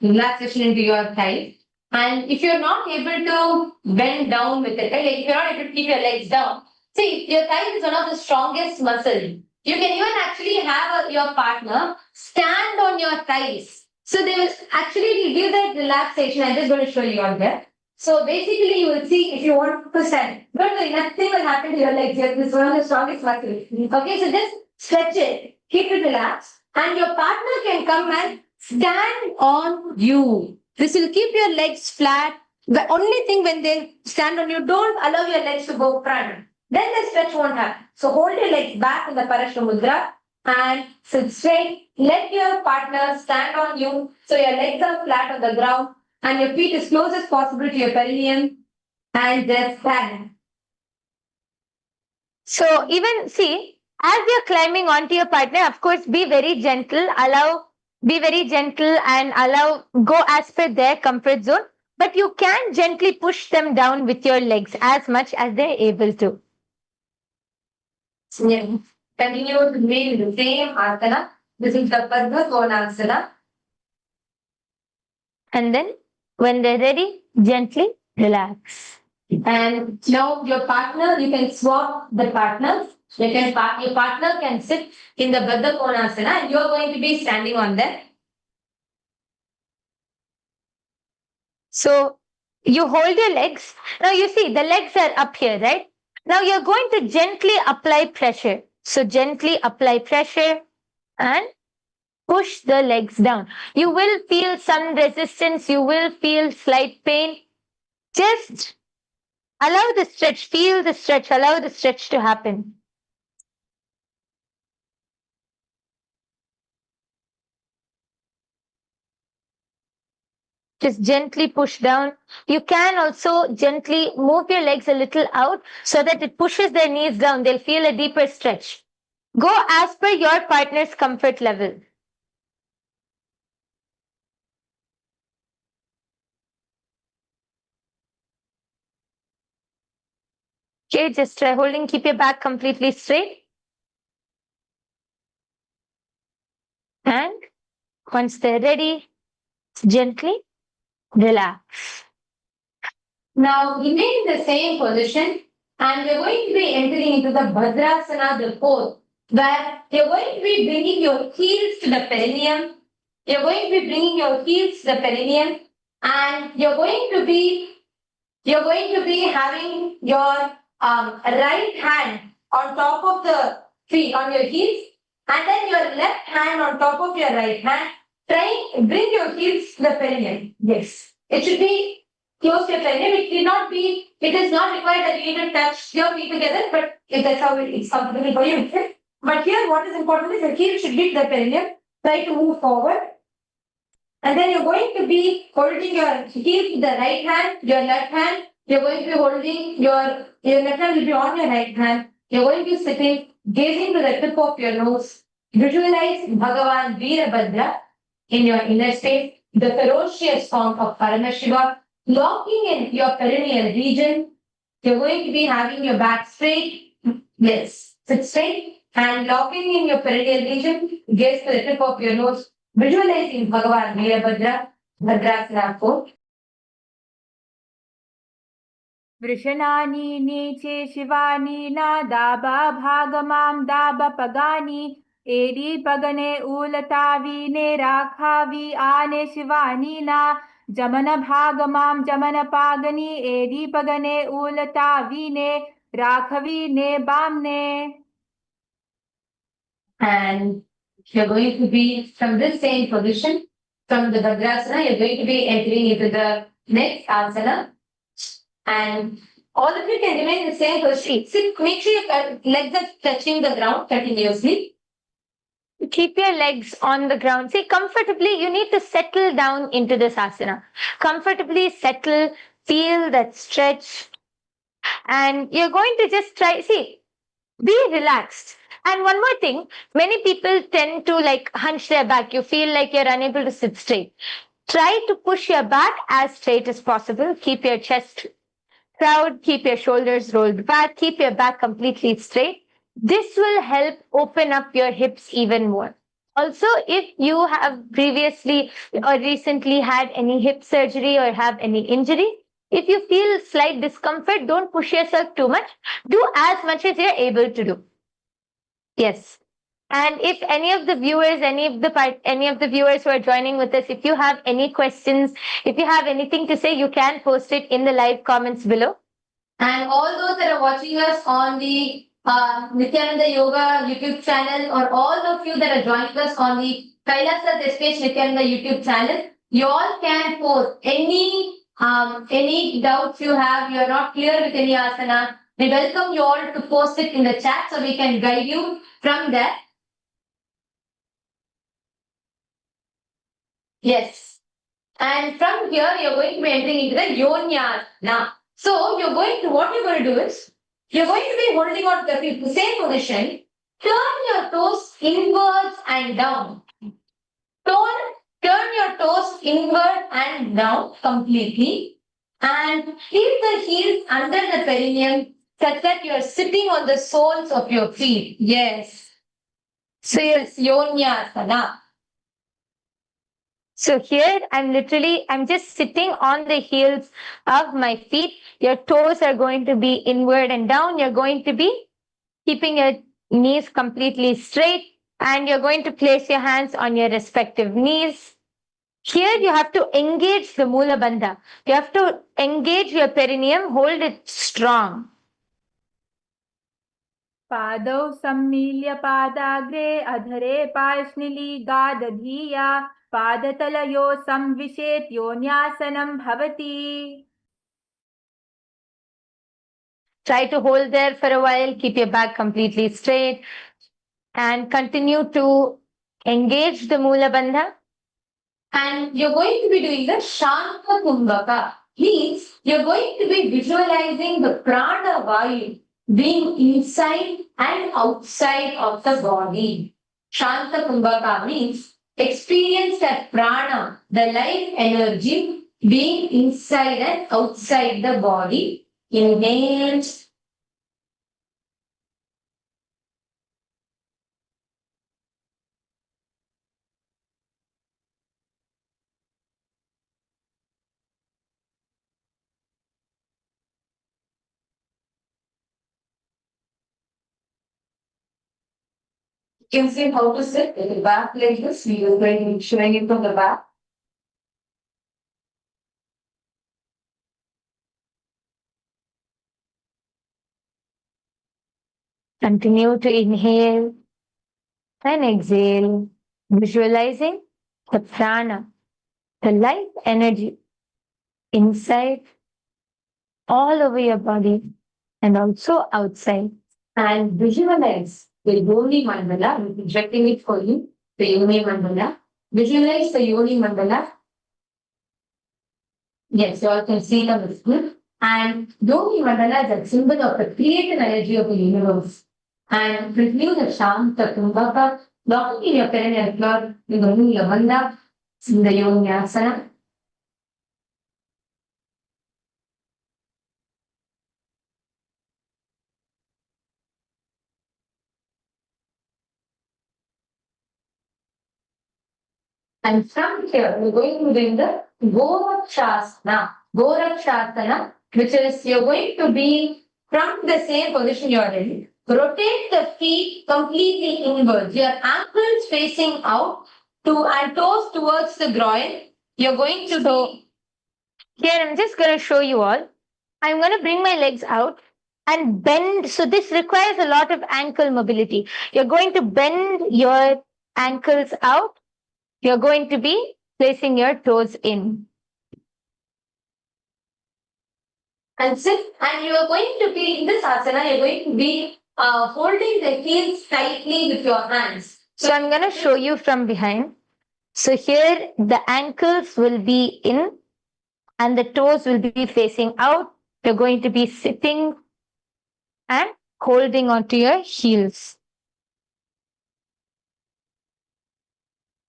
relaxation into your thighs. And if you're not able to bend down with it, like if you're not able to keep your legs down, see, your thighs is one of the strongest muscles. You can even actually have your partner stand on your thighs. So they will actually give that relaxation. I'm just going to show you on there. So basically, you will see if you want to stand. Don't worry, nothing will happen to your legs. This is one of the strongest muscles. Okay, so just stretch it, keep it relaxed, and your partner can come and stand on you. This will keep your legs flat. The only thing when they stand on you, don't allow your legs to go front. Then the stretch won't happen. So hold your legs back in the Parashva Mudra and sit straight. Let your partner stand on you so your legs are flat on the ground and your feet as close as possible to your perineum and just stand. So even see, as you're climbing onto your partner, of course, be very gentle, and allow, go as per their comfort zone, but you can gently push them down with your legs as much as they're able to. Yeah. Continue to remain in the same asana. This is the Padma Konasana. And then when they're ready, gently relax. And now your partner, you can swap the partners. Your partner can sit in the Baddha Konasana and you're going to be standing on them. So you hold your legs. Now you see the legs are up here, right? Now you're going to gently apply pressure. So gently apply pressure and push the legs down. You will feel some resistance. You will feel slight pain. Just allow the stretch. Feel the stretch. Allow the stretch to happen. Just gently push down. You can also gently move your legs a little out so that it pushes their knees down. They'll feel a deeper stretch. Go as per your partner's comfort level. Okay, just try holding. Keep your back completely straight. And once they're ready, gently relax. Now remain in the same position and you're going to be entering into the Bhadrasana, the pose, where you're going to be bringing your heels to the perineum. You're going to be bringing your heels to the perineum and you're going to be having your right hand on top of the feet, on your heels, and then your left hand on top of your right hand. Bring your heels to the perineum. Yes. It should be close to your perineum. It is not required that you need to touch your feet together, but if that's how it's comfortable for you. But here what is important is your heels should be to the perineum. Try to move forward. And then you're going to be holding your heels with the right hand, your left hand. You're going to be holding your left hand will be on your right hand. You're going to be sitting, gazing to the tip of your nose. Visualize Bhagavan Veerabhadra in your inner space, the ferocious form of Paramashiva, locking in your perineal region. You're going to be having your back straight. Yes, sit straight and locking in your perineal region. Gaze to the tip of your nose. Visualizing Bhagavan Veerabhadra, Bhadrasana 4. वृषणानि नीचे शिवानि नादाबा भागमां दाबपगानि AD पगने ऊलतावीने राखावी आने शिवानि ना जमन भागमां जमन पागनि एडी पगने ऊलतावीने राखवीने बामने. And you're going to be from this same position, from the Bhadrasana, you're going to be entering into the next asana. And all of you can remain in the same position. Sit, make sure your legs are touching the ground continuously. keep your legs on the ground. See, comfortably, you need to settle down into this asana. Comfortably settle, feel that stretch. And you're going to just try, see, be relaxed. And one more thing, many people tend to like hunch their back. You feel like you're unable to sit straight. Try to push your back as straight as possible. Keep your chest proud, keep your shoulders rolled back, keep your back completely straight. This will help open up your hips even more. Also, if you have previously or recently had any hip surgery or have any injury, if you feel slight discomfort, don't push yourself too much. Do as much as you're able to do. Yes. And if any of the viewers, any of the viewers who are joining with us, if you have any questions, if you have anything to say, you can post it in the live comments below. And all those that are watching us on the Nithyananda Yoga YouTube channel, or all of you that are joining us on the KAILASA Nithyananda YouTube channel, you all can post any doubts you have. You are not clear with any asana. We welcome you all to post it in the chat so we can guide you from there. Yes. And from here, you're going to be entering into the Yonyasana. So what you're going to do is, you're going to be holding on to the same position. Turn your toes inwards and down. Turn your toes inward and down completely. And keep the heels under the perineum such that you are sitting on the soles of your feet. Yes. So it's Yonyasana. So here I'm just sitting on the heels of my feet. Your toes are going to be inward and down. You're going to be keeping your knees completely straight, and you're going to place your hands on your respective knees. Here you have to engage the Mula Bandha. You have to engage your perineum, hold it strong. पादौ सम्मील्य पादाग्रे अधरे पार्ष्णिलीगादधीया पादतलयो संविशेत् योन्यासनं भवति. Try to hold there for a while. Keep your back completely straight and continue to engage the Mula Bandha. And you're going to be doing the Shanta Kumbhaka. Means you're going to be visualizing the prana vayu being inside and outside of the body. Shanta Kumbhaka means experience that prana, the life energy, being inside and outside the body. Inhale. You can see how to sit with the back like this. We are going to be showing it from the back. Continue to inhale and exhale, visualizing the prana, the life energy inside, all over your body, and also outside. And visualize the Yoni Mandala. We're projecting it for you, the Yoni Mandala. Visualize the Yoni Mandala. Yes, you all can see it on the screen. And Yoni Mandala is a symbol of the creative energy of the universe. And review the Shanta Kumbhaka, locking in your perineal floor, you're going to do your Bandha in the Yoni Asana. And from here, we're going to do the Gorakshasana. Gorakshasana, which is you're going to be from the same position you're in. Rotate the feet completely inwards. Your ankles facing out and toes towards the groin. You're going to do. Here, I'm just going to show you all. I'm going to bring my legs out and bend. So this requires a lot of ankle mobility. You're going to bend your ankles out. You're going to be placing your toes in. And sit, and you are going to be in this asana, you're going to be holding the heels tightly with your hands. So I'm going to show you from behind. So here the ankles will be in and the toes will be facing out. You're going to be sitting and holding onto your heels.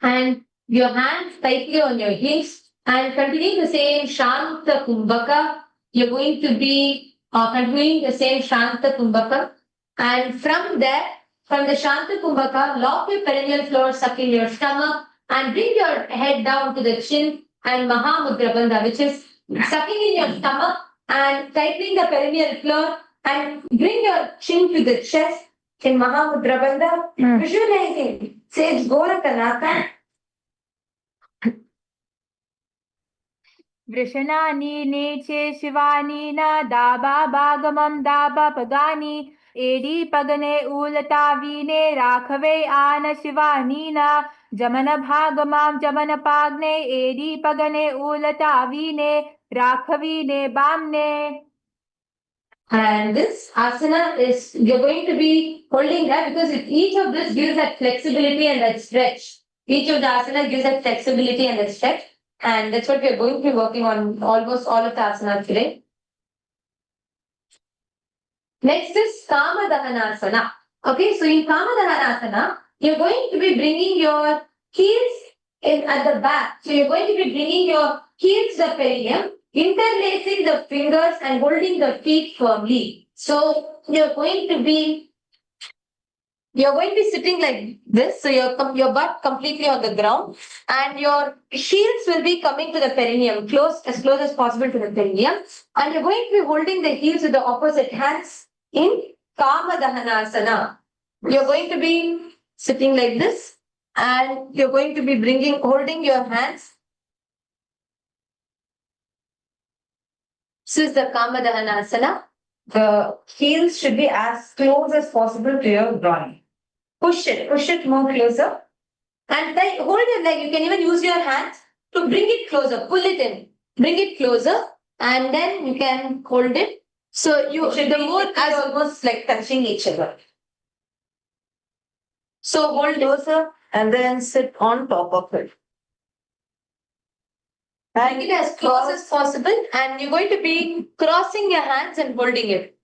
And your hands tightly on your heels and continuing the same Shanta Kumbhaka. You're going to be continuing the same Shanta Kumbhaka. And from there, from the Shanta Kumbhaka, lock your perineal floor, suck in your stomach, and bring your head down to the chin and Mahamudra Bandha, which is sucking in your stomach and tightening the perineal floor and bring your chin to the chest in Mahamudra Bandha. Visualizing Sage Gorakanaka. वृषणानि नेचे शिवानि न दाबा बागमं दाबा पगानि AD पगने ऊलतावीने राघवे आन शिवानि न जमन भागमां जमन पाग्ने एडी पगने ऊलतावीने राघवीने बामने. And this asana is, you're going to be holding that because each of this gives that flexibility and that stretch. Each of the asana gives that flexibility and that stretch. And that's what we're going to be working on almost all of the asanas today. Next is Kama Dahanasana. Okay, so in Kama Dahanasana, you're going to be bringing your heels in at the back. So you're going to be bringing your heels to the perineum, interlacing the fingers and holding the feet firmly. So you're going to be sitting like this. So your butt completely on the ground and your heels will be coming to the perineum, as close as possible to the perineum. And you're going to be holding the heels with the opposite hands in Kama Dahanasana. You're going to be sitting like this and you're going to be holding your hands. This is the Kama Dahanasana. The heels should be as close as possible to your groin. Push it more closer. And then hold your leg. You can even use your hands to bring it closer. Pull it in. Bring it closer. And then you can hold it. So the more as almost like touching each other. So hold closer and then sit on top of it. Bring it as close as possible. And you're going to be crossing your hands and holding it.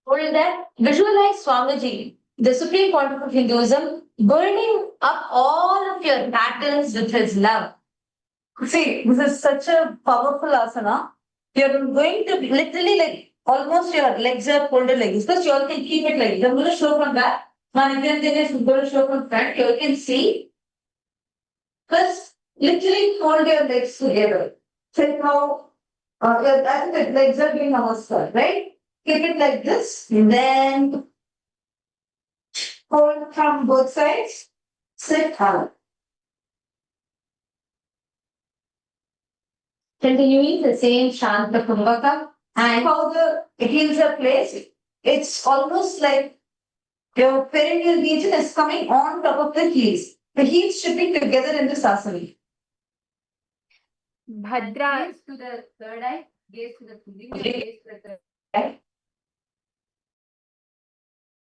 Hold that. Visualize Swamiji, the supreme point of Hinduism, burning up all of your patterns with his love. See, this is such a powerful asana. You're going to literally like almost your legs are folded like this. Because you all can keep it like this. I'm going to show from back. Nithyananda is going to show from front. You all can see. First, literally fold your legs together. See how I think the legs are doing namaskar, right? Keep it like this. Then hold from both sides. Sit hard. Continuing the same Shanta Kumbhaka. And how the heels are placed. It's almost like your perineal region is coming on top of the heels. The heels should be together in this asana. Bhadra. Gaze to the third eye. Gaze to the finger. Gaze to the third eye.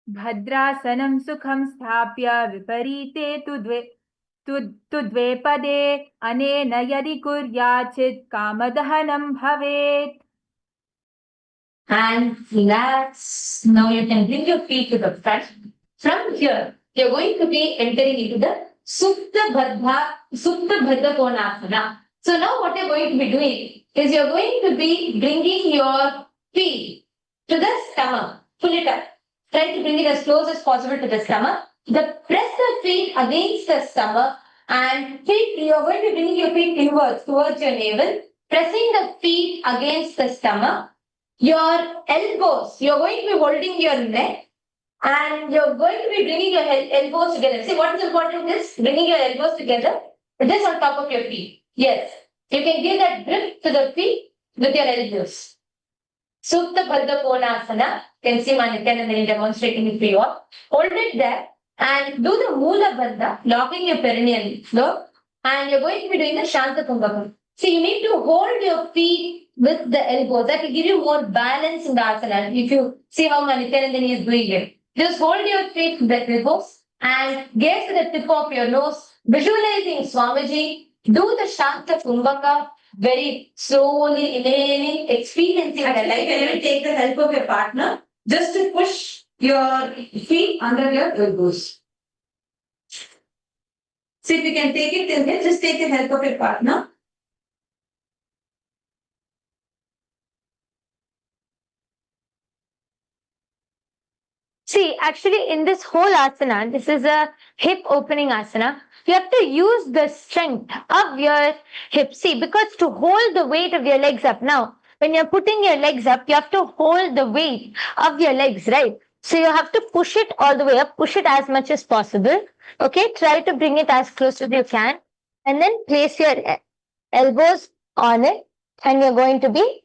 भद्रासनं सुखं स्थाप्य विपरीते तु द्वे पदे अनेन यदि कुर्याचित् कामदहनं भवेत्. And relax. Now you can bring your feet to the front. From here, you're going to be entering into the Supta Bhadra Konasana. So now what you're going to be doing is you're going to be bringing your feet to the stomach. Pull it up. Try to bring it as close as possible to the stomach. Press the feet against the stomach and you're going to be bringing your feet inwards towards your navel, pressing the feet against the stomach. Your elbows, you're going to be holding your neck and you're going to be bringing your elbows together. See what is important is bringing your elbows together, just on top of your feet. Yes, you can give that grip to the feet with your elbows. Supta Bhadra Konasana. You can see Nithyananda demonstrating it for you all. Hold it there and do the Mula Bandha, locking your perineal floor, and you're going to be doing the Shanta Kumbhakam. So you need to hold your feet with the elbows. That will give you more balance in the asana. If you see how Nithyananda is doing it, just hold your feet with the elbows and gaze to the tip of your nose, visualizing Swamiji. Do the Shanta Kumbhaka very slowly, inhaling, experiencing the light. Can you take the help of your partner just to push your feet under your elbows? So if you can take it in here, just take the help of your partner. See, actually, in this whole asana, this is a hip opening asana. You have to use the strength of your hips. See, because to hold the weight of your legs up now, when you're putting your legs up, you have to hold the weight of your legs, right? So you have to push it all the way up, push it as much as possible. Okay, try to bring it as close as you can, and then place your elbows on it, and you're going to be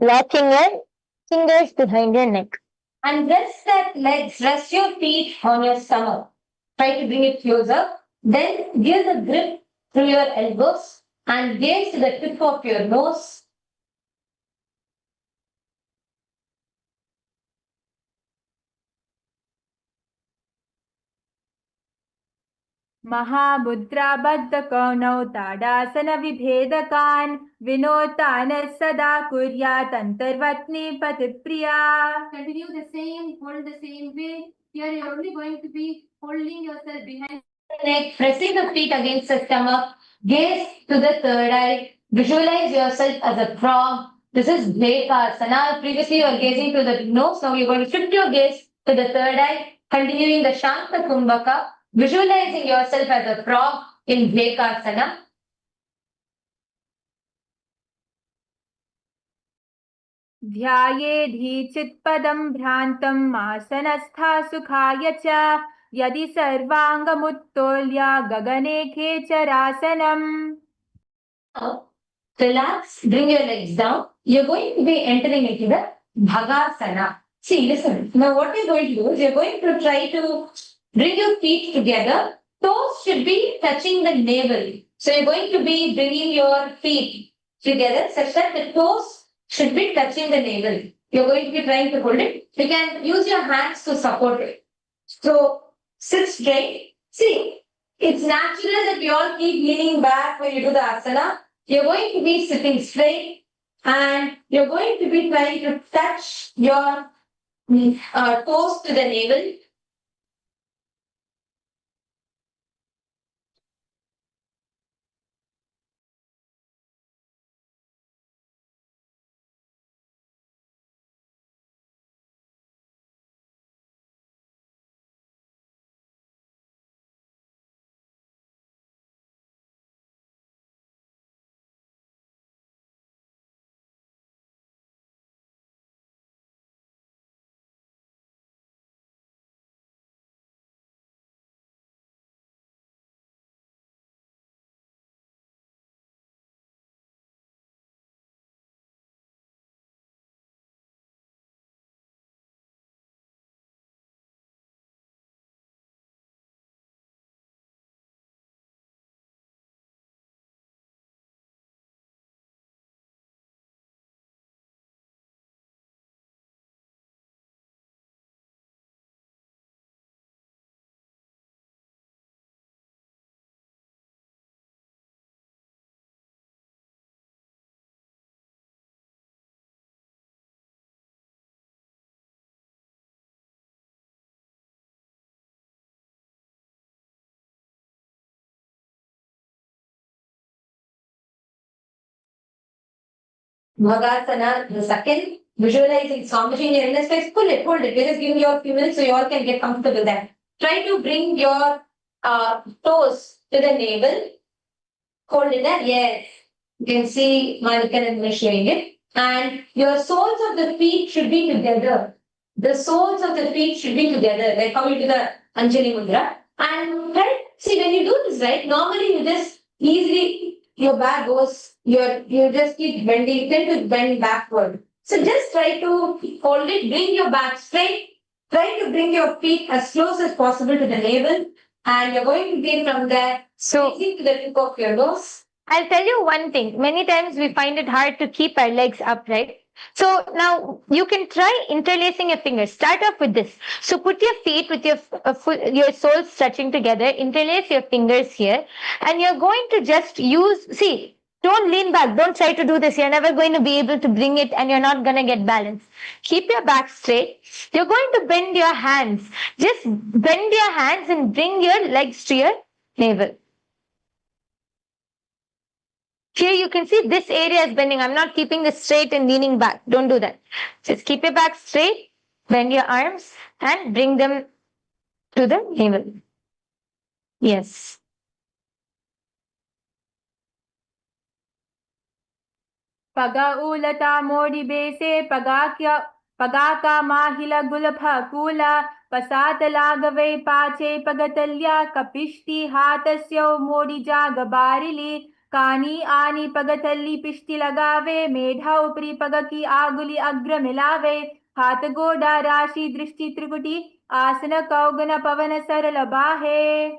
locking your fingers behind your neck. And rest that legs, rest your feet on your stomach. Try to bring it closer. Then give the grip through your elbows and gaze to the tip of your nose. महामुद्राबद्धकौनौ ताडासनविभेदकान् विनोतानः सदा कुर्यात् पतिप्रिया. Continue the same, hold the same way. Here you're only going to be holding yourself behind the neck, pressing the feet against the stomach. Gaze to the third eye. Visualize yourself as a frog. This is Asana. Previously you were gazing to the nose. Now you're going to shift your gaze to the third eye. Continuing the Shanta Kumbhaka. Visualizing yourself as a frog in Asana. ध्यायेधीचित्पदं भ्रान्तम् आसनस्था सुखाय च यदि सर्वाङ्गमुत्तोल्या गगने खेचरासनम्. Relax, bring your legs down. You're going to be entering into the Bhagasana. See, listen. Now what you're going to do is you're going to try to bring your feet together. Toes should be touching the navel. So you're going to be bringing your feet together such that the toes should be touching the navel. You're going to be trying to hold it. You can use your hands to support it. So sit straight. See, it's natural that you all keep leaning back when you do the asana. You're going to be sitting straight and you're going to be trying to touch your toes to the navel. Bhagasana, the second, visualizing Swamiji in your inner space, pull it, hold it. We're just giving you a few minutes so you all can get comfortable there. Try to bring your toes to the navel. Hold it there, yes. You can see Nithyananda showing it. And your soles of the feet should be together. The soles of the feet should be together, like how you do the Anjali Mudra. And right, see when you do this, right, normally you just easily your back goes, you just keep bending, you tend to bend backward. So just try to hold it, bring your back straight Try to bring your feet as close as possible to the navel, and you're going to begin from there, raising to the tip of your nose. I'll tell you one thing. Many times we find it hard to keep our legs upright. So now you can try interlacing your fingers. Start off with this. So put your feet with your soles touching together. Interlace your fingers here, and you're going to just use. See, don't lean back. Don't try to do this. You're never going to be able to bring it, and you're not going to get balance. Keep your back straight. You're going to bend your hands. Just bend your hands and bring your legs to your navel. Here you can see this area is bending. I'm not keeping this straight and leaning back. Don't do that. Just keep your back straight, bend your arms, and bring them to the navel. Yes. Paga ulata modi bese pagaka mahila gulapha kula pasata lagave pache pagatalya kapishti hatasyo modi jaga barili कानी आनी पगथल्ली पिष्टि लगावे मेढा उपरी पग की आगुली अग्र मिलावे हाथ गोडा राशि दृष्टि त्रिकुटी आसन कौगन पवन सरल बाहे.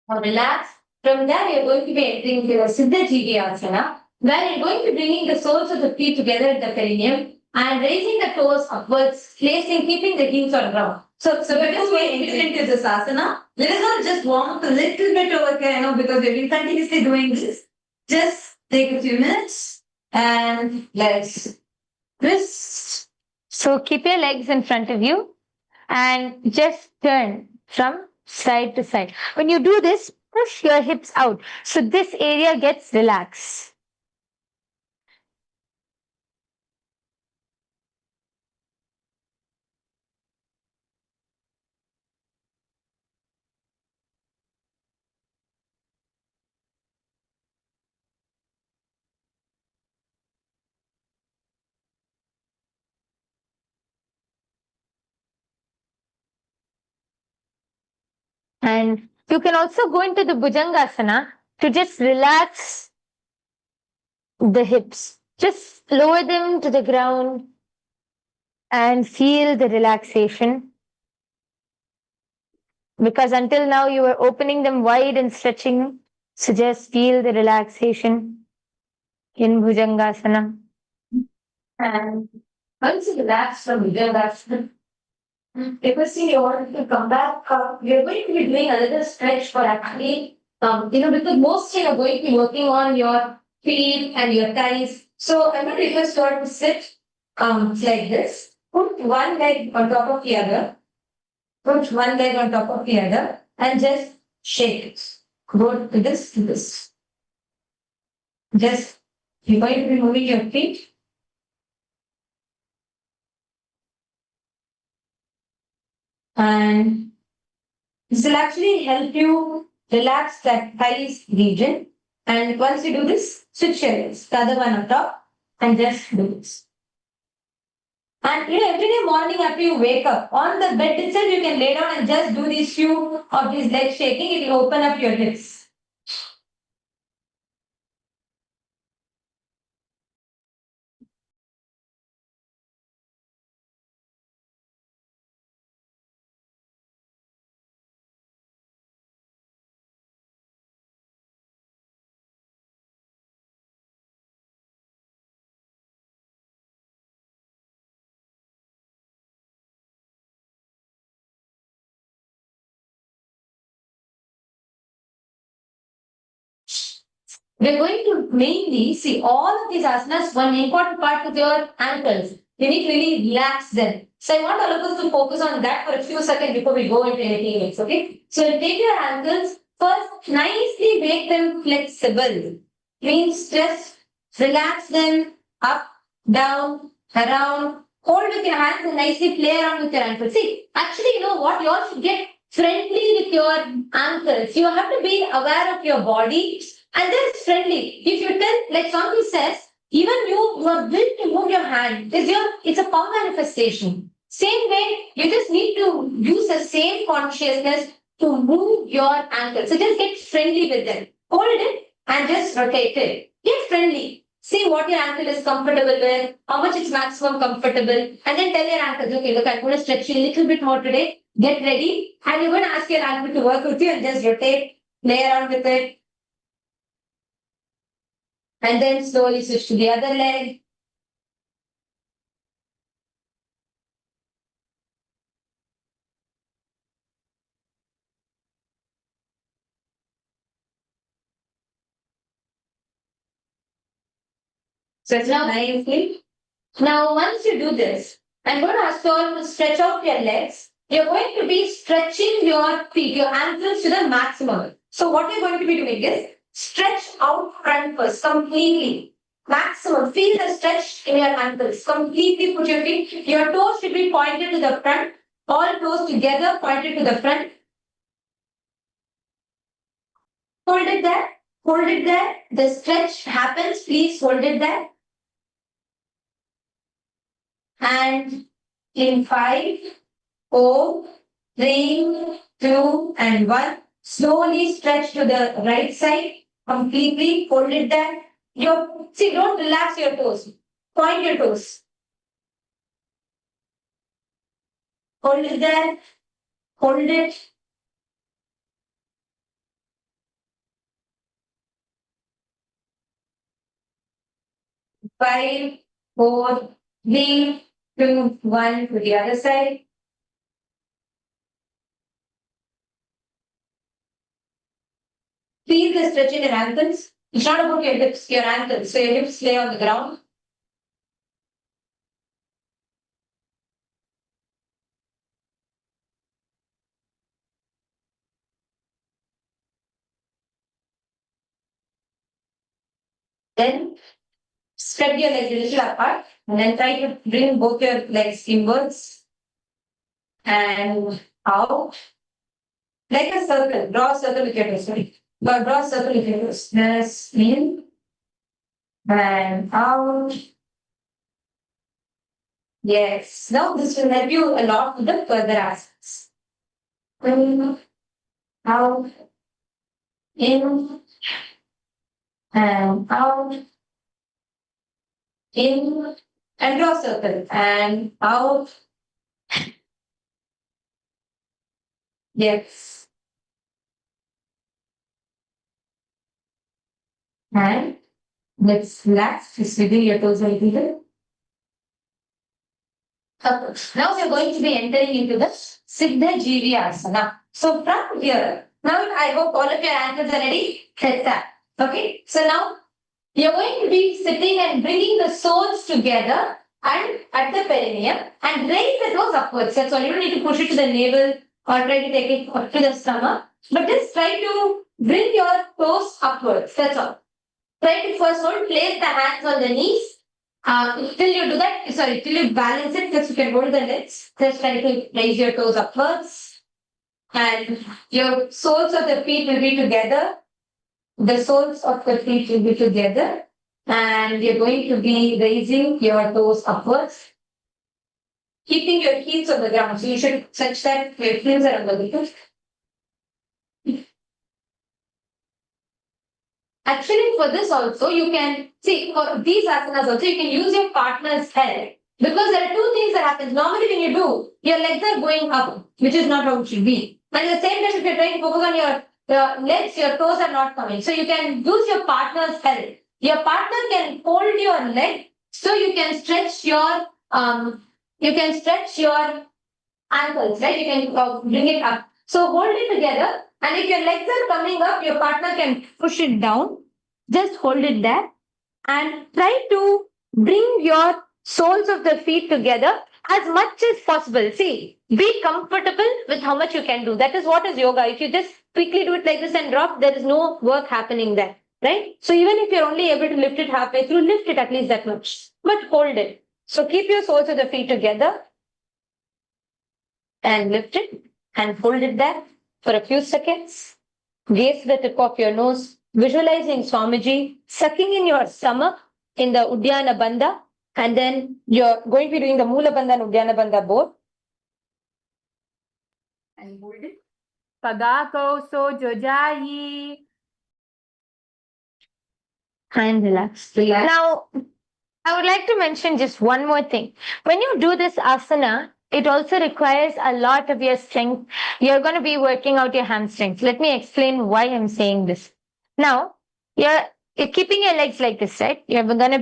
Now relax. From there, you're going to be entering the Siddha asana, where you're going to be bringing the soles of the feet together at the perineum and raising the toes upwards, keeping the heels on ground. So we're just going into this asana. Let us not just warm up a little bit over here, because we've been continuously doing this. Just take a few minutes and let's twist. So keep your legs in front of you and just turn from side to side. When you do this, push your hips out. So this area gets relaxed. And you can also go into the Bhujangasana to just relax the hips. Just lower them to the ground and feel the relaxation. Because until now you were opening them wide and stretching. So just feel the relaxation in Bhujangasana. And once you relax from Bhujangasana, requesting you all to come back. We are going to be doing a little stretch for actually, because mostly you're going to be working on your feet and your thighs. So I'm going to request you all to sit like this. Put one leg on top of the other. Put one leg on top of the other and just shake it. Go to this, to this. Just, you're going to be moving your feet. And this will actually help you relax that thighs region. And once you do this, switch your legs, the other one on top, and just do this. And every day morning after you wake up, on the bed itself, you can lay down and just do these few of these leg shaking. It will open up your hips. We're going to mainly see all of these asanas. One important part with your ankles. You need to really relax them. So I want all of us to focus on that for a few seconds before we go into anything else. Okay? So take your ankles. First, nicely make them flexible. Means just relax them up, down, around. Hold with your hands and nicely play around with your ankles. See, actually, you know what? You all should get friendly with your ankles. You have to be aware of your body. And then it's friendly. If you tell, like Swami says, even you are built to move your hand. It's a power manifestation. Same way, you just need to use the same consciousness to move your ankle. So just get friendly with them. Hold it and just rotate it. Get friendly. See what your ankle is comfortable with, how much it's maximum comfortable, and then tell your ankles, okay, look, I'm going to stretch you a little bit more today. Get ready, and you're going to ask your ankle to work with you and just rotate, play around with it, and then slowly switch to the other leg. So it's now nicely. Now, once you do this, I'm going to ask you all to stretch out your legs. You're going to be stretching your feet, your ankles to the maximum. So what you're going to be doing is stretch out front first, completely. Maximum. Feel the stretch in your ankles. Completely put your feet. Your toes should be pointed to the front. All toes together, pointed to the front. Hold it there. Hold it there. The stretch happens. Please hold it there. And in 5, 4, 3, 2, and 1. Slowly stretch to the right side. Completely hold it there. See, don't relax your toes. Point your toes. Hold it there. Hold it. Five, 4, 3, 2, 1 to the other side. Feel the stretch in your ankles. It's not about your hips, your ankles. So your hips lay on the ground. Then spread your legs a little apart and then try to bring both your legs inwards and out. Like a circle. Draw a circle with your toes. But draw a circle with your toes. This in and out. Yes. Now this will help you a lot with the further asanas. In, out, in, and out, in, and draw a circle and out. Yes. And let's relax. Just wiggle your toes a little bit. Okay. Now we are going to be entering into the Siddha Asana. So from here, now I hope all of your ankles are ready. Let's start. Okay. So now you're going to be sitting and bringing the soles together and at the perineum and raise the toes upwards. That's all. You don't need to push it to the navel or try to take it up to the stomach. But just try to bring your toes upwards. That's all. Try to first hold, place the hands on the knees. Till you do that, till you balance it, just you can hold the legs. Just try to raise your toes upwards. And your soles of the feet will be together. The soles of the feet will be together. And you're going to be raising your toes upwards. Keeping your heels on the ground. So you should such that your heels are on the ground. Actually, for this also, you can see for these asanas also, you can use your partner's help because there are two things that happen. Normally, when you do, your legs are going up, which is not how it should be. And at the same time, if you're trying to focus on your legs, your toes are not coming. So you can use your partner's help. Your partner can hold your leg so you can stretch your ankles, right? You can bring it up. So hold it together. And if your legs are coming up, your partner can push it down. Just hold it there and try to bring your soles of the feet together as much as possible. See, be comfortable with how much you can do. That is what is yoga. If you just quickly do it like this and drop, there is no work happening there, right? So even if you're only able to lift it halfway through, lift it at least that much, but hold it. So keep your soles of the feet together and lift it and hold it there for a few seconds. Gaze the tip of your nose, visualizing Swamiji sucking in your stomach in the Uddiyana Bandha, and then you're going to be doing the Mula Bandha and Uddiyana Bandha both. And hold it. Pagako so jojayi. and relax. Now, I would like to mention just one more thing. When you do this asana, it also requires a lot of your strength. You're going to be working out your hamstrings. Let me explain why I'm saying this. Now, you're keeping your legs like this, right? You're going to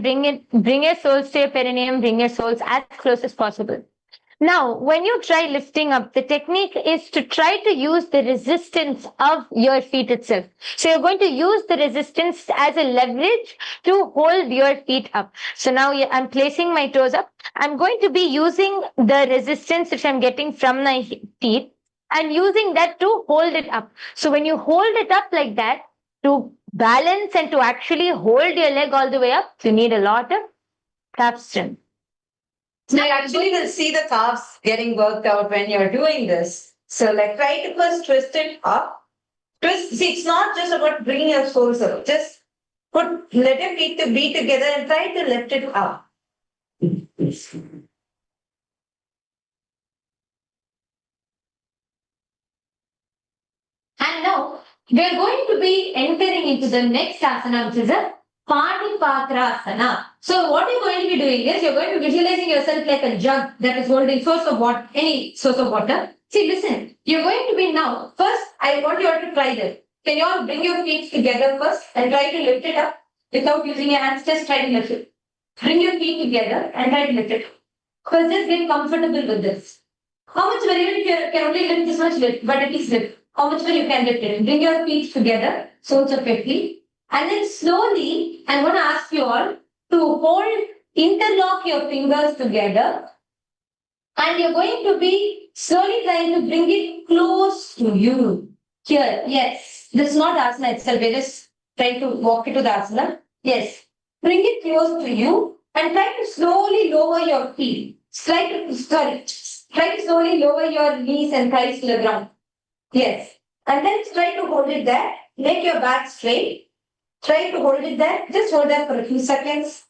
bring your soles to your perineum, bring your soles as close as possible. Now, when you try lifting up, the technique is to try to use the resistance of your feet itself. So you're going to use the resistance as a leverage to hold your feet up. So now I'm placing my toes up. I'm going to be using the resistance which I'm getting from my feet and using that to hold it up. So when you hold it up like that, to balance and to actually hold your leg all the way up, you need a lot of calf strength. So you actually will see the calves getting worked out when you're doing this. So like try to first twist it up. See, it's not just about bringing your soles up. Just let your feet to be together and try to lift it up. And now we are going to be entering into the next asana, which is a Panipatrasana. So what you're going to be doing is you're going to be visualizing yourself like a jug that is holding source of water, any source of water. See, listen, you're going to be now, first I want you all to try this. Can you all bring your feet together first and try to lift it up without using your hands? Just try to lift it. Bring your feet together and try to lift it. First, just get comfortable with this. How much even if you can only lift this much, lift, but at least lift. How much you can lift it. Bring your feet together, soles of your feet. And then slowly, I'm going to ask you all to interlock your fingers together. And you're going to be slowly trying to bring it close to you. Here, yes. This is not asana itself. We're just trying to walk into the asana. Yes. Bring it close to you and try to slowly lower your feet. Try to slowly lower your knees and thighs to the ground. Yes. And then try to hold it there. Make your back straight. Try to hold it there. Just hold that for a few seconds.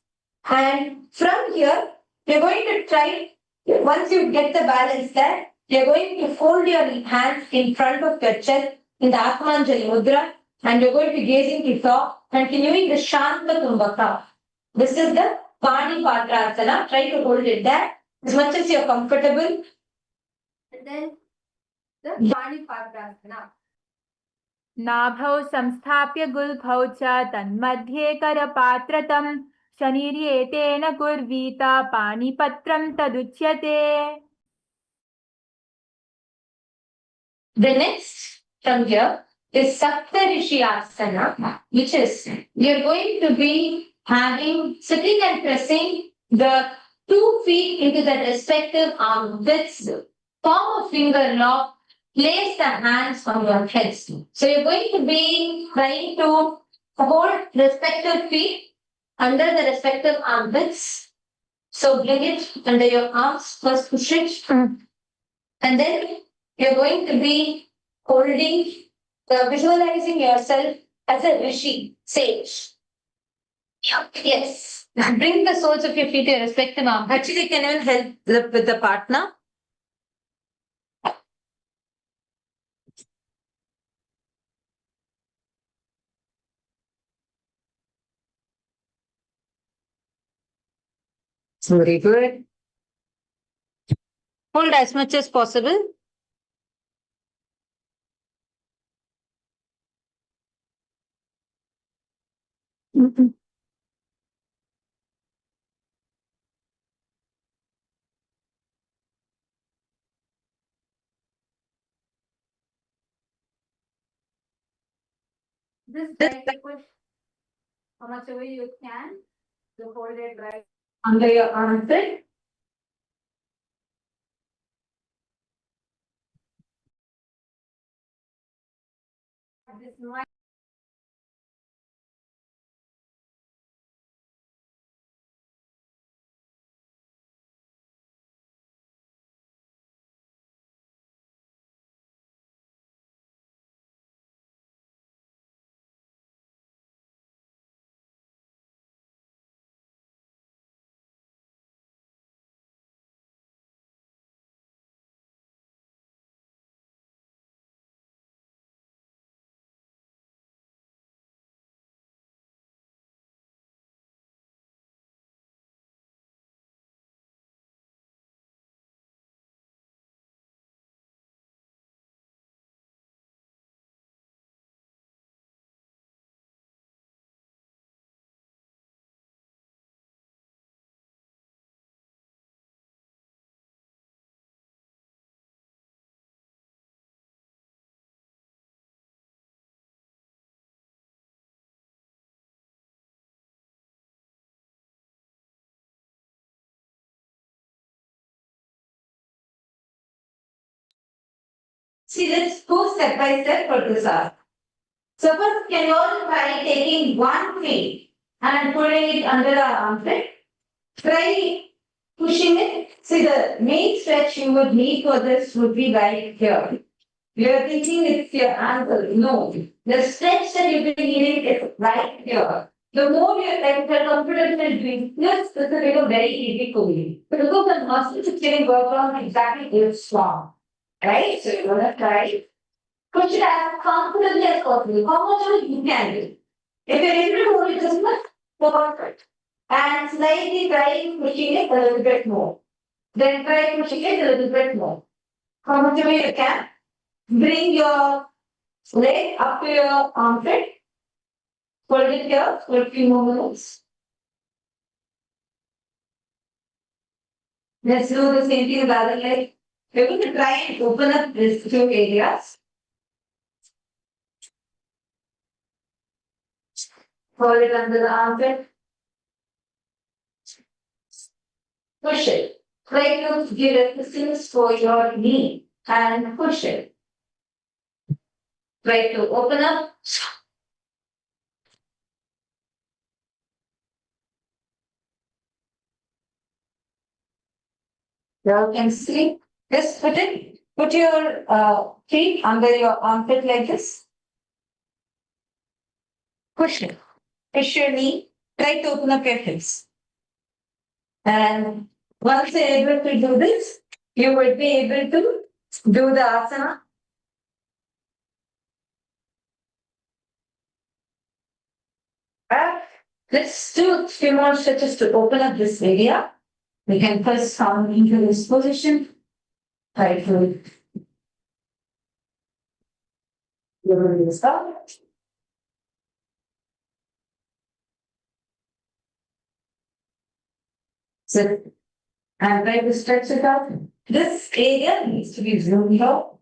And from here, you're going to try, once you get the balance there, you're going to fold your hands in front of your chest in the Atmanjali Mudra. And you're going to gaze into top, continuing the Shanta Kumbhaka. This is the Panipatrasana. Try to hold it there as much as you're comfortable. And then the Panipatrasana. नाभौ संस्थाप्य गुल्फौ च तन्मध्ये करपात्रतं शनिर्येतेन कुर्वीता पानिपत्रं तदुच्यते. The next from here is Saptarishi Asana, which is you're going to be sitting and pressing the 2 feet into the respective arm widths, form a finger lock, place the hands on your heads. So you're going to be trying to hold respective feet under the respective armpits. So bring it under your arms, first push it, and then you're going to be visualizing yourself as a rishi, sage. Yes. Bring the soles of your feet to your respective arm. Actually, you can even help with the partner. Very good. Hold as much as possible. Just try to push how much away you can to hold it right Under your armpit. this See, let's go step by step for this asana. So first, can you all try taking one feet and putting it under the armpit? Try pushing it. See, the main stretch you would need for this would be right here. You're thinking it's your ankle. No. The stretch that you'll be needing is right here. The more you're comfortable in doing this, this will become very easy for you. Because the muscles are getting worked on exactly this strong. Right? So you're gonna try. Push it as comfortably as possible. How much you can do. If you're able to hold it this much, perfect. And slightly try pushing it a little bit more. Then try pushing it a little bit more. How much you can. Bring your leg up to your armpit. Hold it here for a few more minutes. Let's do the same thing with the other leg. We're going to try and open up these two areas. Hold it under the armpit. Push it. Try to give resistance for your knee and push it. Try to open up. You can see. Just put your feet under your armpit like this. Push it. Push your knee. Try to open up your hips. And once you're able to do this, you will be able to do the asana. Let's do a few more stretches to open up this area. We can first come into this position. Try to lower this up. Sit and try to stretch it out. This area needs to be zoomed out.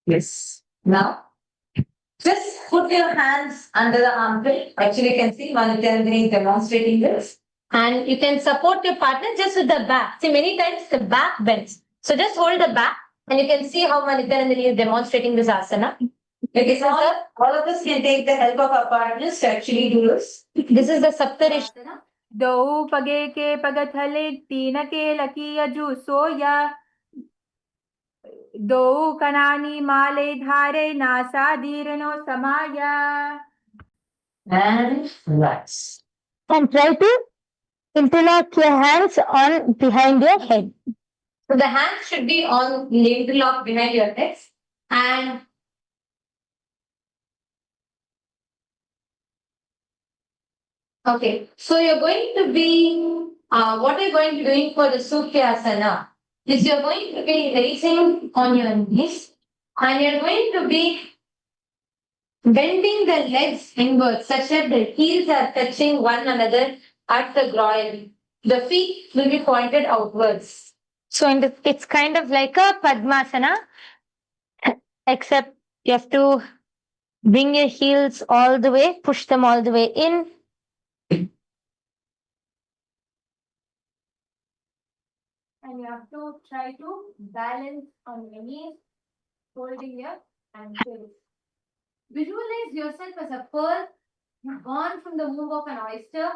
Yes. Now, just put your hands under the armpit. Actually, you can see Nithyananda is demonstrating this. And you can support your partner just with the back. See, many times the back bends. So just hold the back and you can see how Nithyananda is demonstrating this asana. Okay, so all of us can take the help of our partners to actually do this. This is the Saptarishna. दो पगे के पगथले तीन के lucky अजू सोया दो कनानी माले धारे NASA दीरनो समाया. And relax. And try to interlock your hands on behind your head. So the hands should be on interlock behind your legs. And okay, so you're going to be, what you're going to be doing for the Sukhasana is you're going to be raising on your knees and you're going to be bending the legs inwards such that the heels are touching one another at the groin. The feet will be pointed outwards. So it's kind of like a Padmasana, except you have to bring your heels all the way, push them all the way in. And you have to try to balance on your knees, holding your ankles. Visualize yourself as a pearl born from the womb of an oyster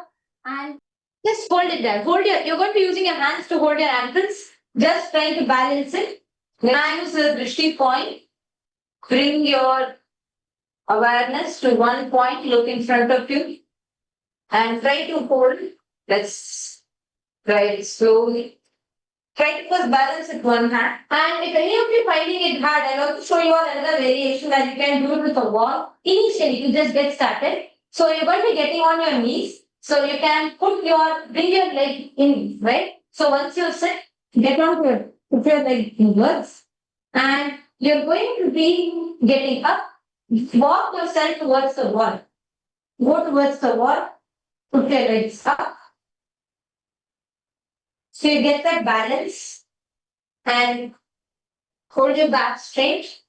and Just hold it there. You're going to be using your hands to hold your ankles. Just trying to balance it. Let's use the Drishti point. Bring your awareness to one point. Look in front of you. And try to hold. Let's try it slowly. Try to first balance it one hand. And if any of you finding it hard, I'll also show you all another variation that you can do it with a wall. Initially, you just get started. So you're going to be getting on your knees. So you can bring your leg in, right? So once you sit, get on put your leg inwards. And you're going to be getting up. Walk yourself towards the wall. Go towards the wall. Put your legs up. So you get that balance. And hold your back straight.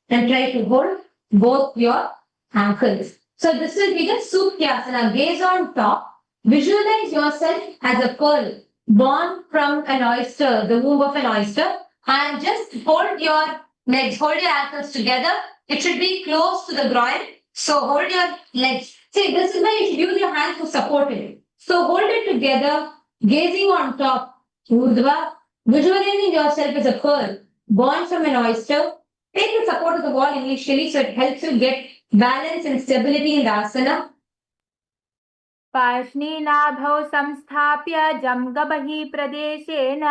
And try to hold both your ankles. So this will be the Sukhasana. Gaze on top. Visualize yourself as a pearl born from an oyster, the womb of an oyster, and just hold your legs, hold your ankles together. It should be close to the groin. So hold your legs. See, this is where you should use your hands to support it. So hold it together, gazing on top, Urdhva, visualizing yourself as a pearl born from an oyster. Take the support of the wall initially so it helps you get balance and stability in the asana. पार्ष्णीनाभौ संस्थाप्य जङ्गबहिः प्रदेशेन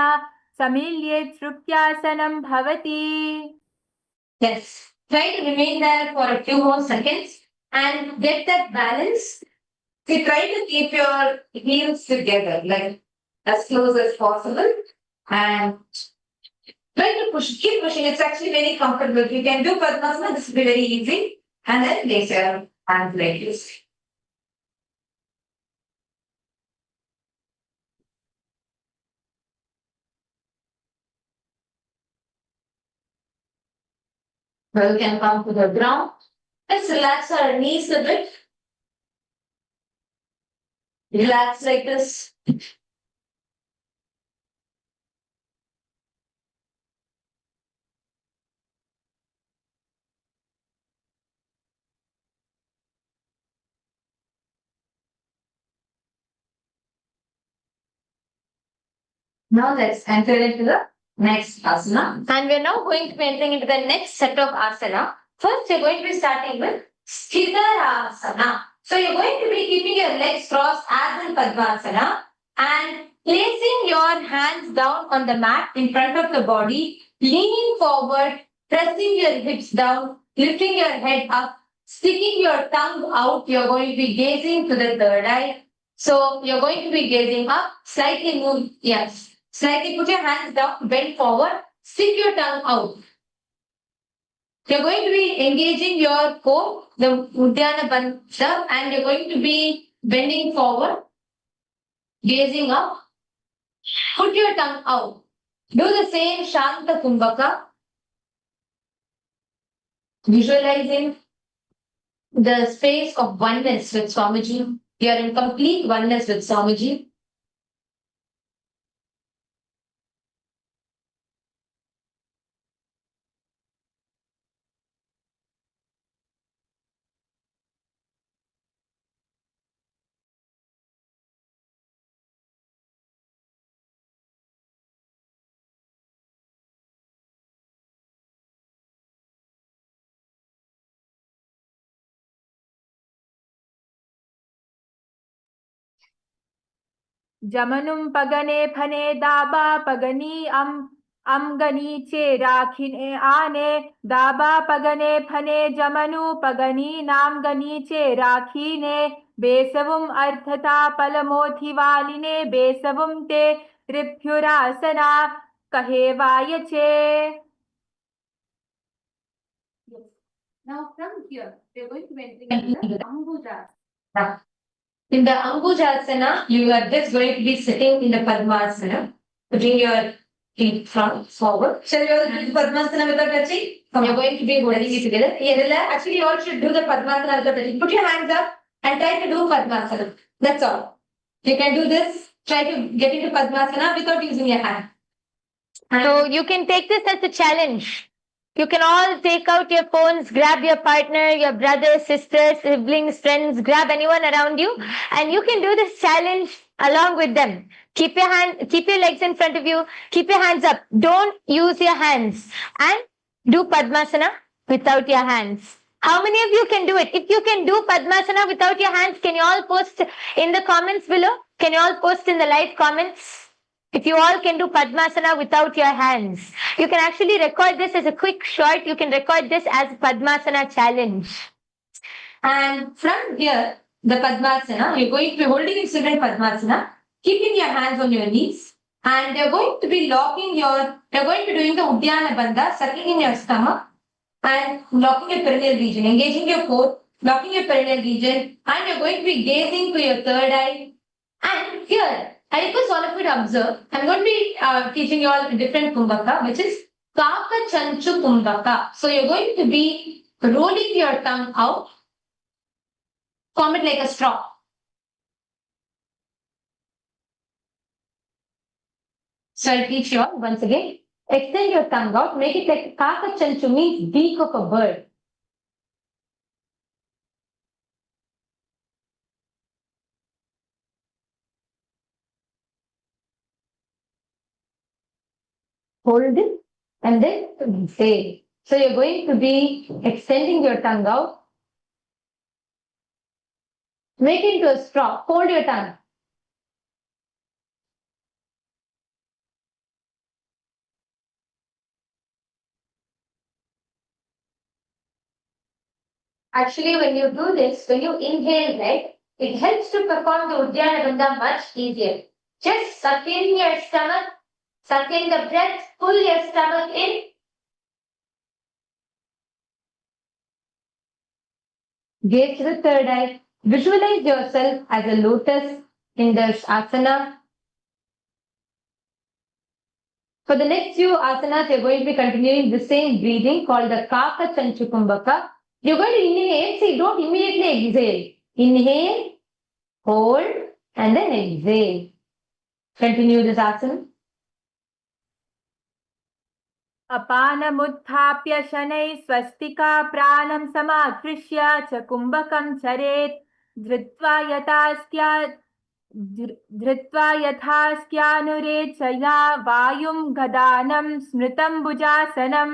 समील्ये तृप्त्यासनं भवति. Yes. Try to remain there for a few more seconds and get that balance. See, try to keep your heels together, like as close as possible, and try to push, keep pushing. It's actually very comfortable. If you can do Padmasana, this will be very easy. And then place your hands like this. Well, we can come to the ground. Let's relax our knees a bit. Relax like this. Now let's enter into the next asana. And we're now going to be entering into the next set of asana. First, you're going to be starting with Asana. So you're going to be keeping your legs crossed as in Padmasana and placing your hands down on the mat in front of the body, leaning forward, pressing your hips down, lifting your head up, sticking your tongue out. You're going to be gazing to the third eye. So you're going to be gazing up, slightly move, yes. Slightly put your hands down, bend forward, stick your tongue out. You're going to be engaging your core, the Uddiyana Bandha, and you're going to be bending forward, gazing up. Put your tongue out. Do the same Shanta Kumbhaka, visualizing the space of oneness with Swamiji. You are in complete oneness with Swamiji. जमनुं पगने फने दाबा पगनी अमगनी चे राखिने आने दाबा पगने फने जमनु पगनी नामगनी चे राखीने बेसवुम अर्थता पलमोथि वालिने बेसवुम ते त्रिभ्युरासना कहे वायचे. Now from here, we are going to be entering into the Ambuja. In the Ambujasana, you are just going to be sitting in the Padmasana, putting your feet front forward. Shall you all do Padmasana without touching? You're going to be holding it together. Actually, you all should do the Padmasana without touching. Put your hands up and try to do Padmasana. That's all. You can do this. Try to get into Padmasana without using your hand. So you can take this as a challenge. You can all take out your phones, grab your partner, your brothers, sisters, siblings, friends, grab anyone around you, and you can do this challenge along with them. Keep your legs in front of you, keep your hands up. Don't use your hands and do Padmasana without your hands. How many of you can do it? If you can do Padmasana without your hands, can you all post in the comments below? Can you all post in the live comments? If you all can do Padmasana without your hands, you can actually record this as a quick short. You can record this as Padmasana challenge. And from here, the Padmasana, you're going to be holding in student Padmasana, keeping your hands on your knees, and you're going to be you're going to be doing the Uddiyana Bandha, sucking in your stomach, and locking your perineal region, engaging your core, locking your perineal region, and you're going to be gazing to your third eye. And here, I request all of you to observe. I'm going to be teaching you all a different Kumbhaka, which is Kaka Chanchu Kumbhaka. So you're going to be rolling your tongue out, form it like a straw. So I'll teach you all once again. Extend your tongue out, make it like Kakachanchu, means beak of a bird. Hold it and then say. So you're going to be extending your tongue out. Make it into a straw. Hold your tongue. Actually, when you do this, when you inhale, right, it helps to perform the Uddiyana Bandha much easier. Just suck in your stomach, suck in the breath, pull your stomach in. Gaze to the third eye. Visualize yourself as a lotus in this asana. For the next few asanas, you're going to be continuing the same breathing called the Kaka Chanchukumbhaka. You're going to inhale, see, don't immediately exhale. Inhale, hold, and then exhale. Continue this asana. अपानमुत्थाप्य शनैः स्वस्तिका प्राणं समाकृष्य च कुम्भकं चरेत् धृत्वा यथास्यानुरेचया वायुं गदानं स्मृतं भुजासनम्.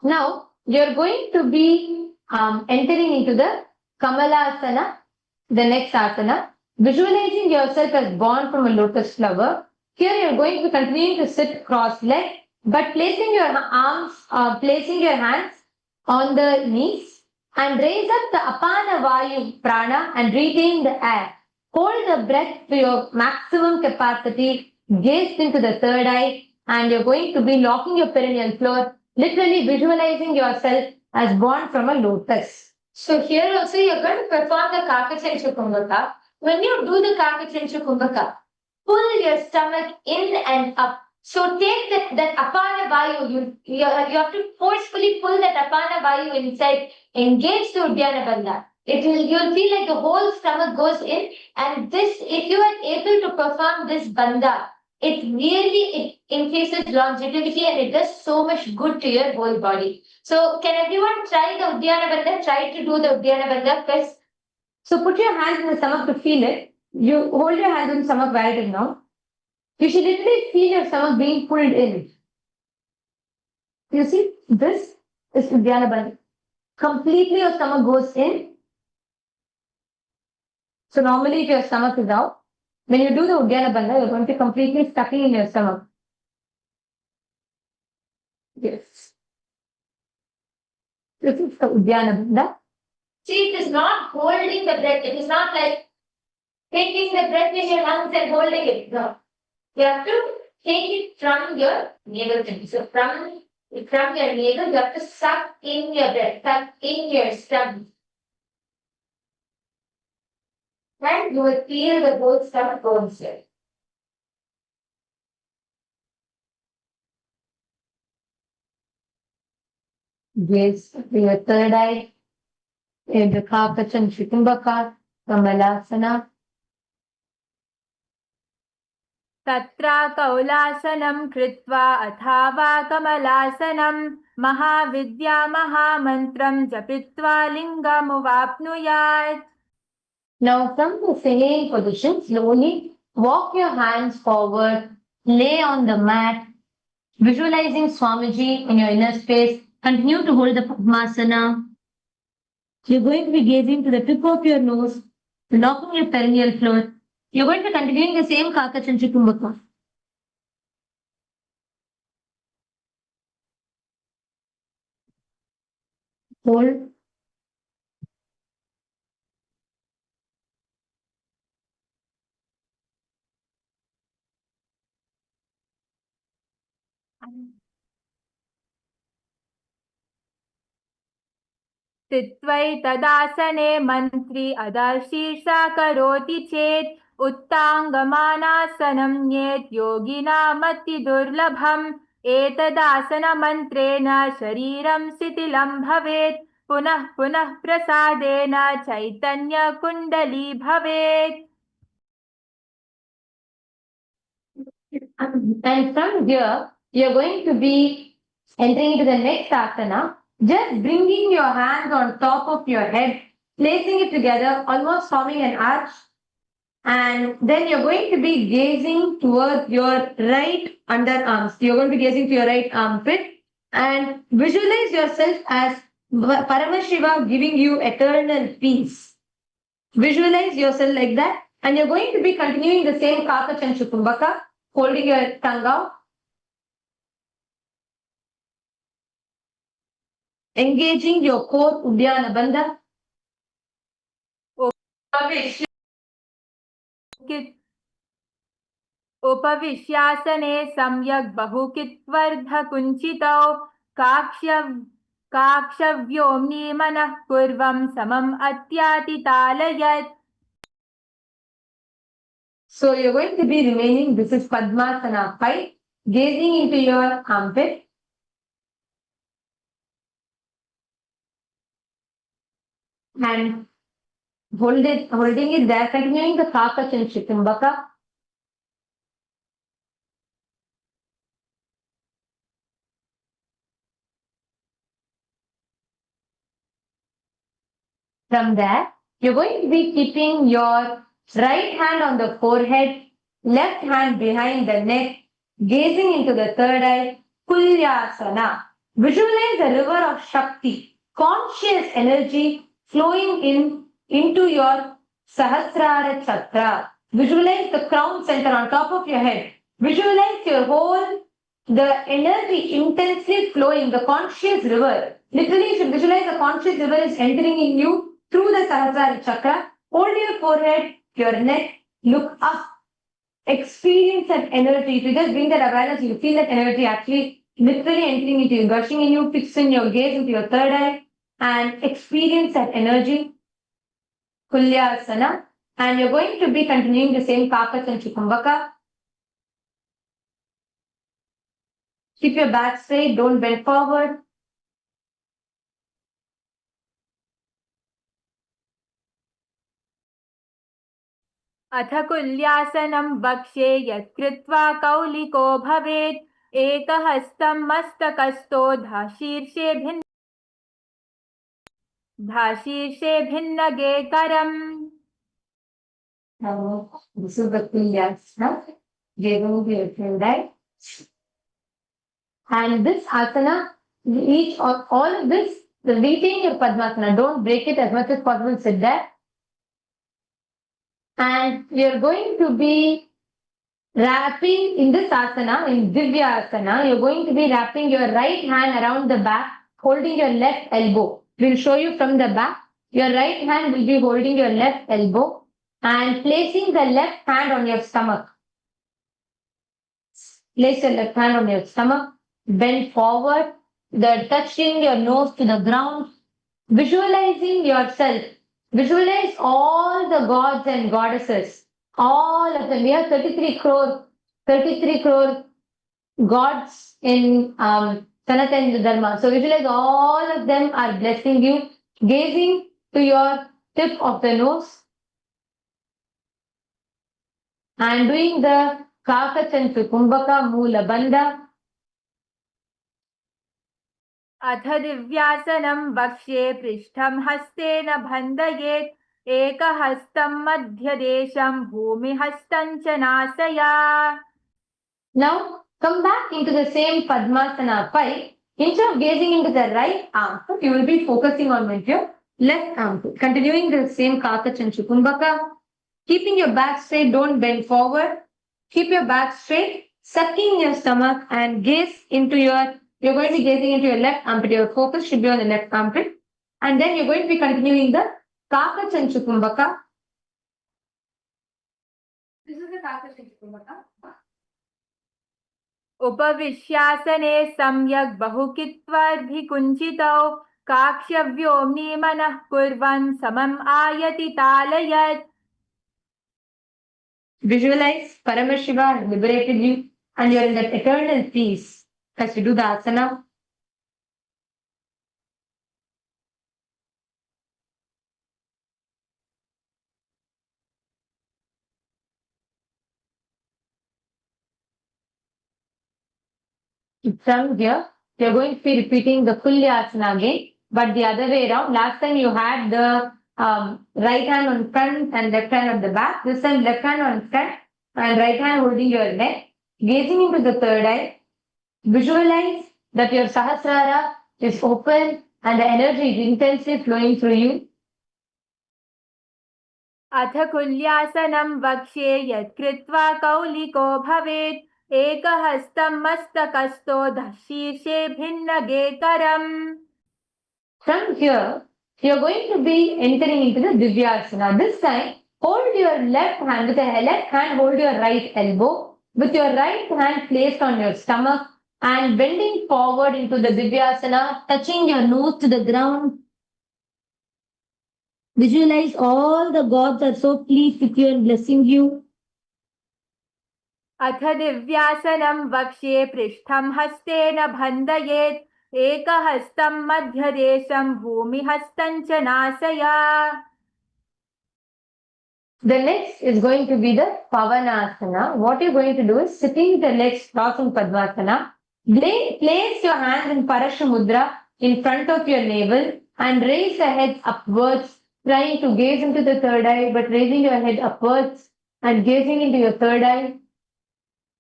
Now, you're going to be entering into the Kamalasana, the next asana, visualizing yourself as born from a lotus flower. Here, you're going to be continuing to sit cross-legged, but placing your placing your hands on the knees and raise up the Apana Vayu Prana and retain the air. Hold the breath to your maximum capacity, gaze into the third eye, and you're going to be locking your perineal floor, literally visualizing yourself as born from a lotus. So here also you're going to perform the Kakachanchu Kumbhaka. When you do the Kakachanchu Kumbhaka, pull your stomach in and up. So take that Apana Vayu, you have to forcefully pull that Apana Vayu inside, engage the Uddiyana Bandha. You'll feel like the whole stomach goes in, and this, if you are able to perform this bandha, it increases longevity and it does so much good to your whole body. So can everyone try the Uddiyana Bandha? Try to do the Uddiyana Bandha first. So put your hands in the stomach to feel it. You hold your hands in the stomach where it is now. You should literally feel your stomach being pulled in. You see, this is Uddiyana Bandha. Completely your stomach goes in. So normally if your stomach is out, when you do the Uddiyana Bandha, you're going to be completely sucking in your stomach. Yes. This is the Uddiyana Bandha. See, it is not holding the breath. It is not like taking the breath in your lungs and holding it. No. You have to take it from your navel. So from your navel, you have to suck in your breath, suck in your stomach. And you will feel the whole stomach go inside. Gaze to your third eye. In the Kakachanchu Kumbhaka, Kamalasana. तत्र कौलासनं कृत्वा अथवा कमलासनं महाविद्या महामन्त्रं जपित्वा लिङ्गमुवाप्नुयात्. Now from the same position, slowly walk your hands forward, lay on the mat, visualizing Swamiji in your inner space. Continue to hold the Padmasana. You're going to be gazing to the tip of your nose, locking your perineal floor. You're going to be continuing the same Kakachanchu Kumbhaka. Hold. स्थित्वैतदासने मन्त्री अधशीर्षा करोति चेत् उत्ताङ्गमानासनं न्येत् योगिनामतिदुर्लभम्. एतदासनमन्त्रेण शरीरं शिथिलं भवेत्. पुनः पुनः प्रसादेन चैतन्यकुण्डली भवेत्. And from here, you're going to be entering into the next asana, just bringing your hands on top of your head, placing it together, almost forming an arch. And then you're going to be gazing towards your right underarms. You're going to be gazing to your right armpit and visualize yourself as Paramashiva giving you eternal peace. Visualize yourself like that. And you're going to be continuing the same Kaka Chanchukumbaka, holding your tongue out. Engaging your core Uddiyana Bandha. उपविश्यासने सम्यक् बहुकित्वर्धकुञ्चितौ काक्ष्यव्योम्नि मनः पूर्वं समम् अत्यातितालयत्. So you're going to be remaining, this is Padmasana 5, gazing into your armpit. And holding it there, continuing the Kaka Chanchukumbaka. From there, you're going to be keeping your right hand on the forehead, left hand behind the neck, gazing into the third eye, Kulyasana. Visualize a river of Shakti, conscious energy flowing into your Sahasrara Chakra. Visualize the crown center on top of your head. Visualize your the energy intensely flowing, the conscious river. Literally, you should visualize the conscious river is entering in you through the Sahasrara Chakra. Hold your forehead, your neck, look up. Experience that energy. If you just bring that awareness, you feel that energy actually literally entering into you, gushing in you, fixing your gaze into your third eye, and experience that energy. Kulyasana. And you're going to be continuing the same Kaka Chanchukumbaka. Keep your back straight, don't bend forward. अथ कुल्यासनं वक्ष्ये यत्कृत्वा कौलिको भवेत् एकहस्तं मस्तकस्थो धाशीर्षे भिन्नगे करम्. This is the Kulyasana. Gazing to your third eye. And this asana, each or all of this, retain your Padmasana. Don't break it as much as possible. Sit there. And you're going to be wrapping in this asana, in Divya asana, you're going to be wrapping your right hand around the back, holding your left elbow. We'll show you from the back. Your right hand will be holding your left elbow and placing the left hand on your stomach. Place your left hand on your stomach. Bend forward, touching your nose to the ground, visualizing yourself. Visualize all the gods and goddesses, all of them. We have 33 crore gods in Sanatana Dharma. So visualize all of them are blessing you, gazing to your tip of the nose and doing the Kakachantu Kumbhaka Moola Bandha. अथ दिव्यासनं वक्ष्ये पृष्ठं हस्तेन बन्धयेत् एकहस्तं मध्यदेशं भूमिहस्तं च नासया. Now come back into the same Padmasana 5. Instead of gazing into the right armpit, you will be focusing on with your left armpit. Continuing the same Kakachantu Kumbhaka. Keeping your back straight, don't bend forward. Keep your back straight, sucking your stomach and gaze into you're going to be gazing into your left armpit. Your focus should be on the left armpit. And then you're going to be continuing the Kakachantu Kumbhaka. This is the Kakachantu Kumbhaka. उपविश्यासने सम्यक् बहुकित्वर्भिकुञ्चितौ काक्ष्यव्योम्नि मनः कुर्वन् समम् Ayati तालयत्. Visualize Paramashiva liberated you and you're in that eternal peace as you do the asana. From here, you're going to be repeating the Kulyasana again, but the other way around. Last time you had the right hand on front and left hand on the back. This time left hand on front and right hand holding your neck, gazing into the third eye. Visualize that your Sahasrara is open and the energy is intensely flowing through you. अथ कुल्यासनं वक्ष्ये यत्कृत्वा कौलिको भवेत् एकहस्तं मस्तकस्थो शीर्षे भिन्नगेकरम्. From here, you're going to be entering into the Divyasana. This time, hold your left hand, with the left hand, hold your right elbow, with your right hand placed on your stomach and bending forward into the Divyasana, touching your nose to the ground. Visualize all the gods are so pleased with you and blessing you. अथ दिव्यासनं वक्ष्ये पृष्ठं हस्तेन बन्धयेत् एकहस्तं मध्यदेशं भूमिहस्तं च नासया. The next is going to be the Pavanasana. What you're going to do is sitting the legs crossed in Padmasana. Place your hands in Parashamudra in front of your navel and raise the head upwards, trying to gaze into the third eye, but raising your head upwards and gazing into your third eye.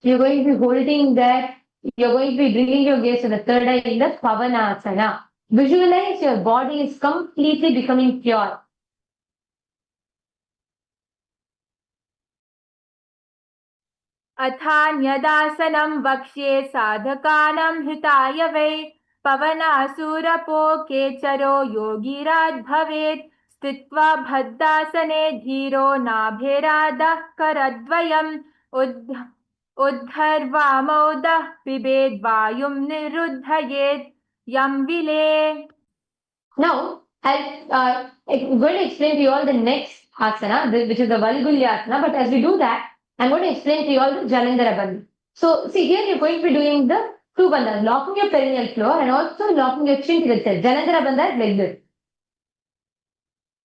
You're going to be holding that. You're going to be bringing your gaze to the third eye in the Pavanasana. Visualize your body is completely becoming pure. अथान्यदासनं वक्ष्ये साधकानां हिताय वै पवनासुरपोकेचरो योगिरात् भवेत् स्थित्वा भद्रासने धीरो नाभेरादः करद्वयम् उद्धर्वामोदः पिबेद् वायुं निरुद्धयेत् यं विले. Now, I'm going to explain to you all the next asana, which is the Valgulyasana. But as we do that, I'm going to explain to you all the Jalandhara Bandha. So, see here you're going to be doing the two bandhas, locking your perineal floor and also locking your chin to the chest. Jalandhara Bandha is like this.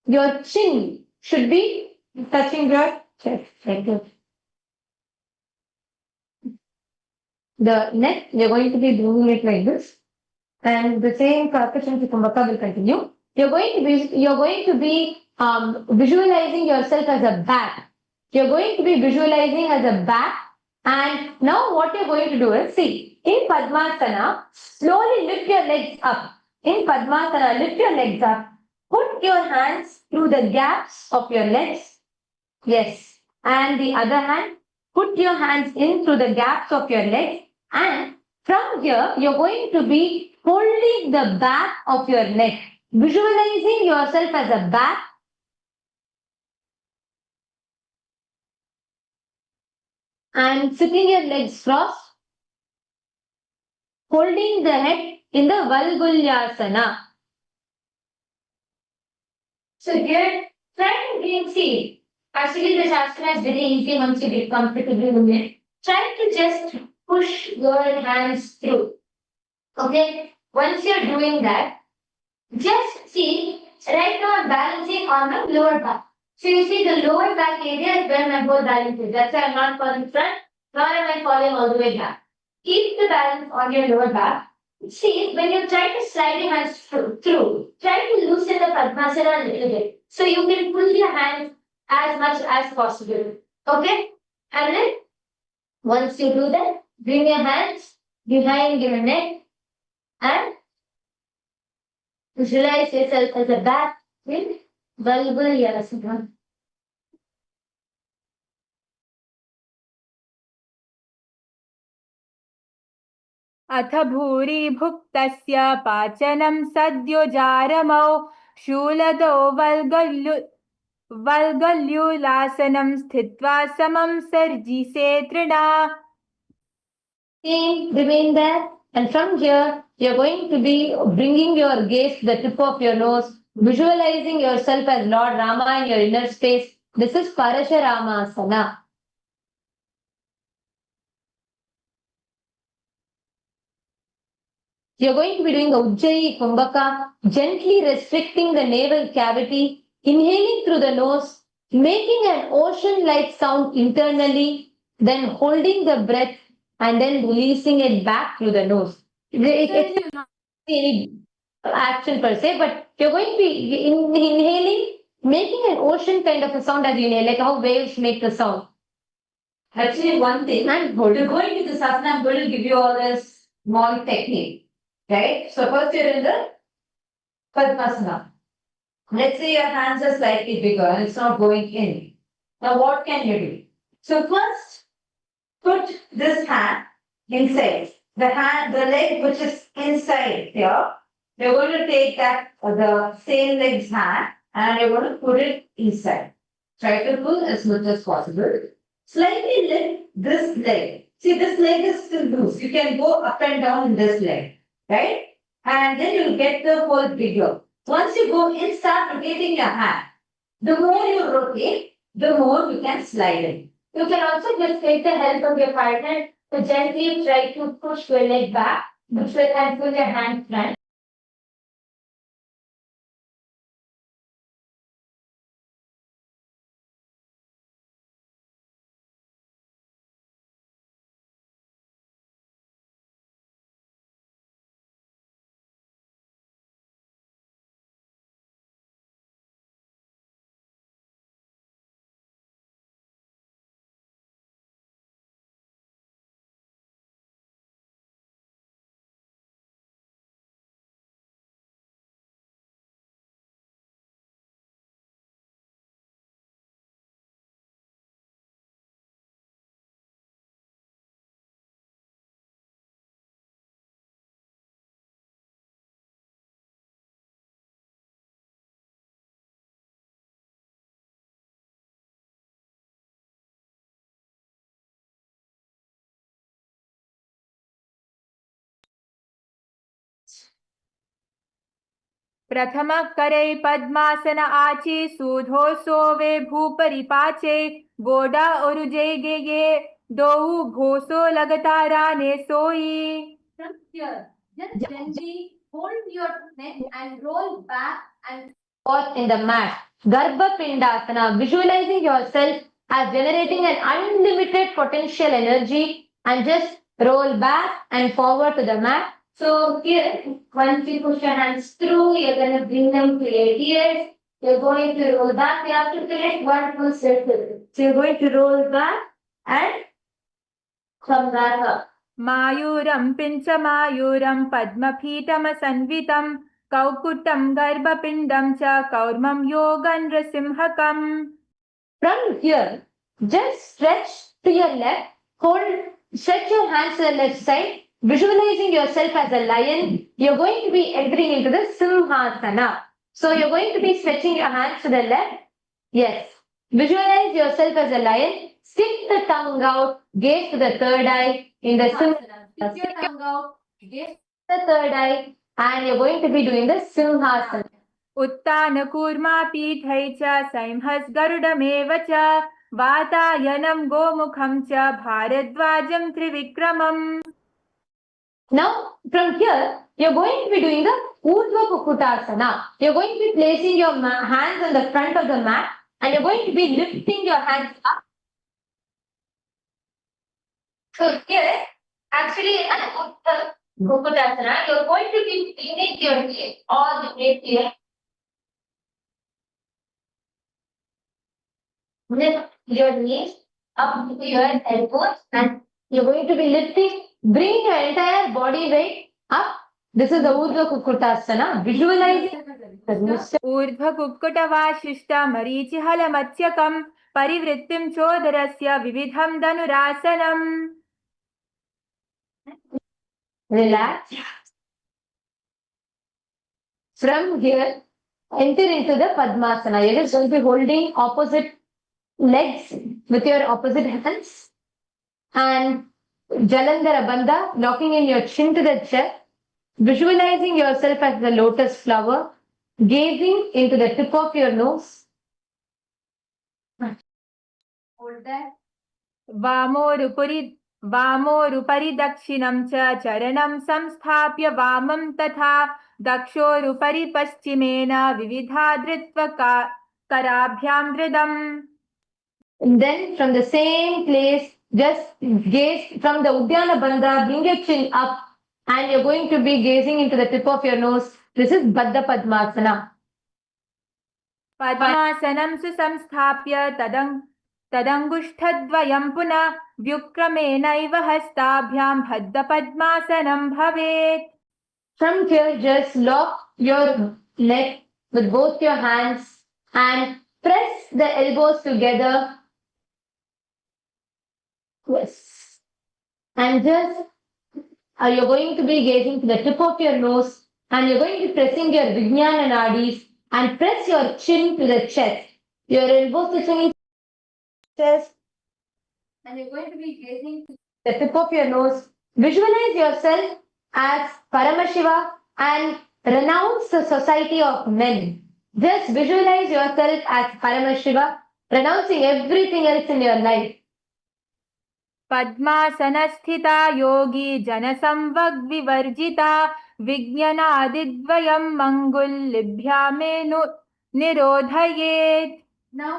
Your chin should be touching your chest, like this. The neck, you're going to be doing it like this. And the same Karkashan Kumbhaka will continue. You're going to be visualizing yourself as a bat. You're going to be visualizing as a bat. And now what you're going to do is, see, in Padmasana, slowly lift your legs up. In Padmasana, lift your legs up. Put your hands through the gaps of your legs. Yes. And the other hand, put your hands in through the gaps of your legs. And from here, you're going to be holding the back of your neck, visualizing yourself as a bat. And sitting your legs crossed, holding the head in the Valgulyasana. So here, try to see. Actually, the asana is very easy once you get comfortable with it. Try to just push your hands through. Okay, once you're doing that, just see, right now I'm balancing on the lower back. So you see the lower back area is where my whole balance is. That's why I'm not falling front, nor am I falling all the way back. Keep the balance on your lower back. See, when you try to slide your hands through, try to loosen the Padmasana a little bit. So you can pull your hands as much as possible. Okay? And then, once you do that, bring your hands behind your neck and visualize yourself as a bat in Valgulyasana. अथ भूरि भुक्तस्य पाचनं सद्यो जारमौ शूलदो वल्गल्युलासनं स्थित्वा समं सर्जिसे तृणा. Remain there, and from here you're going to be bringing your gaze to the tip of your nose, visualizing yourself as Lord Rama in your inner space. This is Parasharamasana. You're going to be doing Ujjayi Kumbhaka, gently restricting the navel cavity, inhaling through the nose, making an ocean-like sound internally, then holding the breath and then releasing it back through the nose. It's not any action per se, but you're going to be inhaling, making an ocean kind of a sound as you inhale, like how waves make the sound. Actually, one thing, And hold. to go into this asana, I'm going to give you all this small technique. Right? So first you're in the Padmasana. Let's say your hands are slightly bigger and it's not going in. Now what can you do? So first, put this hand inside. The leg which is inside here, you're going to take that, the same leg's hand, and you're going to put it inside. Try to pull as much as possible. Slightly lift this leg. See, this leg is still loose. You can go up and down in this leg, right? And then you'll get the hole bigger. Once you go in, start rotating your hand. The more you rotate, the more you can slide in. You can also just take the help of your partner to gently try to push your leg back, and pull your hand front. प्रथम करे पद्मासन आचे सूधो सोवे भूपरिपाचे गोडा ओरुजे गे दोऊ घोसो लगातारा ने सोई. From here, just gently hold your neck and roll back and forth in the mat. Garbha Pindasana, visualizing yourself as generating an unlimited potential energy, and just roll back and forward to the mat. So here, once you push your hands through, you're going to bring them to your ears. You're going to roll back. You have to finish one full circle. So you're going to roll back and come back up. मायूरं पिञ्चमायूरं पद्मपीठमसन्वितं कौकुटं गर्भपिण्डं च कौर्मं योगं नृसिंहकम्. From here, just stretch to your left, stretch your hands to the left side, visualizing yourself as a lion. You're going to be entering into the Simhasana. So you're going to be stretching your hands to the left. Yes. Visualize yourself as a lion. Stick the tongue out, gaze to the third eye in the Simhasana. Stick your tongue out, gaze to the third eye, and you're going to be doing the Simhasana. उत्तानकूर्मा पीठै च सैंहस् गरुडमेव च वातायनं गोमुखं च भारद्वाजं त्रिविक्रमम्. Now, from here, you're going to be doing the Urdhva Kukutasana. You're going to be placing your hands on the front of the mat, and you're going to be lifting your hands up. So here, actually, an Urdhva Kukutasana, you're going to be bringing your knees all the way here. Lift your knees up to your elbows, and you're going to be lifting. Bring your entire body weight up. This is the Urdhva Kukutasana. Visualizing ऊर्ध्व कुक्कुटवाशिष्ट मरीचिहलमत्स्यकं परिवृत्तिं चोदरस्य विविधं धनुरासनम्. Relax. From here, enter into the Padmasana. You're just going to be holding opposite legs with your opposite hands, and Jalandhara Bandha, locking in your chin to the chest, visualizing yourself as the lotus flower, gazing into the tip of your nose. Hold that. वामोरुपरि दक्षिणं च चरणं संस्थाप्य वामं तथा दक्षोरुपरि पश्चिमेन विविधा धृत्वा कराभ्यां धृतम्. And then from the same place, Just gaze from the Uddiyana Bandha, bring your chin up, and you're going to be gazing into the tip of your nose. This is Baddha Padmasana. पद्मासनं सुसंस्थाप्य तदङ्गुष्ठद्वयं पुनः व्युक्रमेणैव हस्ताभ्यां बद्धपद्मासनं भवेत्. From here, just lock your neck with both your hands and press the elbows together. Yes. And just you're going to be gazing to the tip of your nose and you're going to be pressing your Vijnana Nadis and press your chin to the chest. Your elbows touching the chest and you're going to be gazing to the tip of your nose. Visualize yourself as Paramashiva and renounce the society of men. Just visualize yourself as Paramashiva, renouncing everything else in your life. पद्मासनस्थिता Yogi जनसंवग्विवर्जिता विज्ञानादिद्वयं मङ्गुल्लिभ्यामेनु निरोधयेत्. Now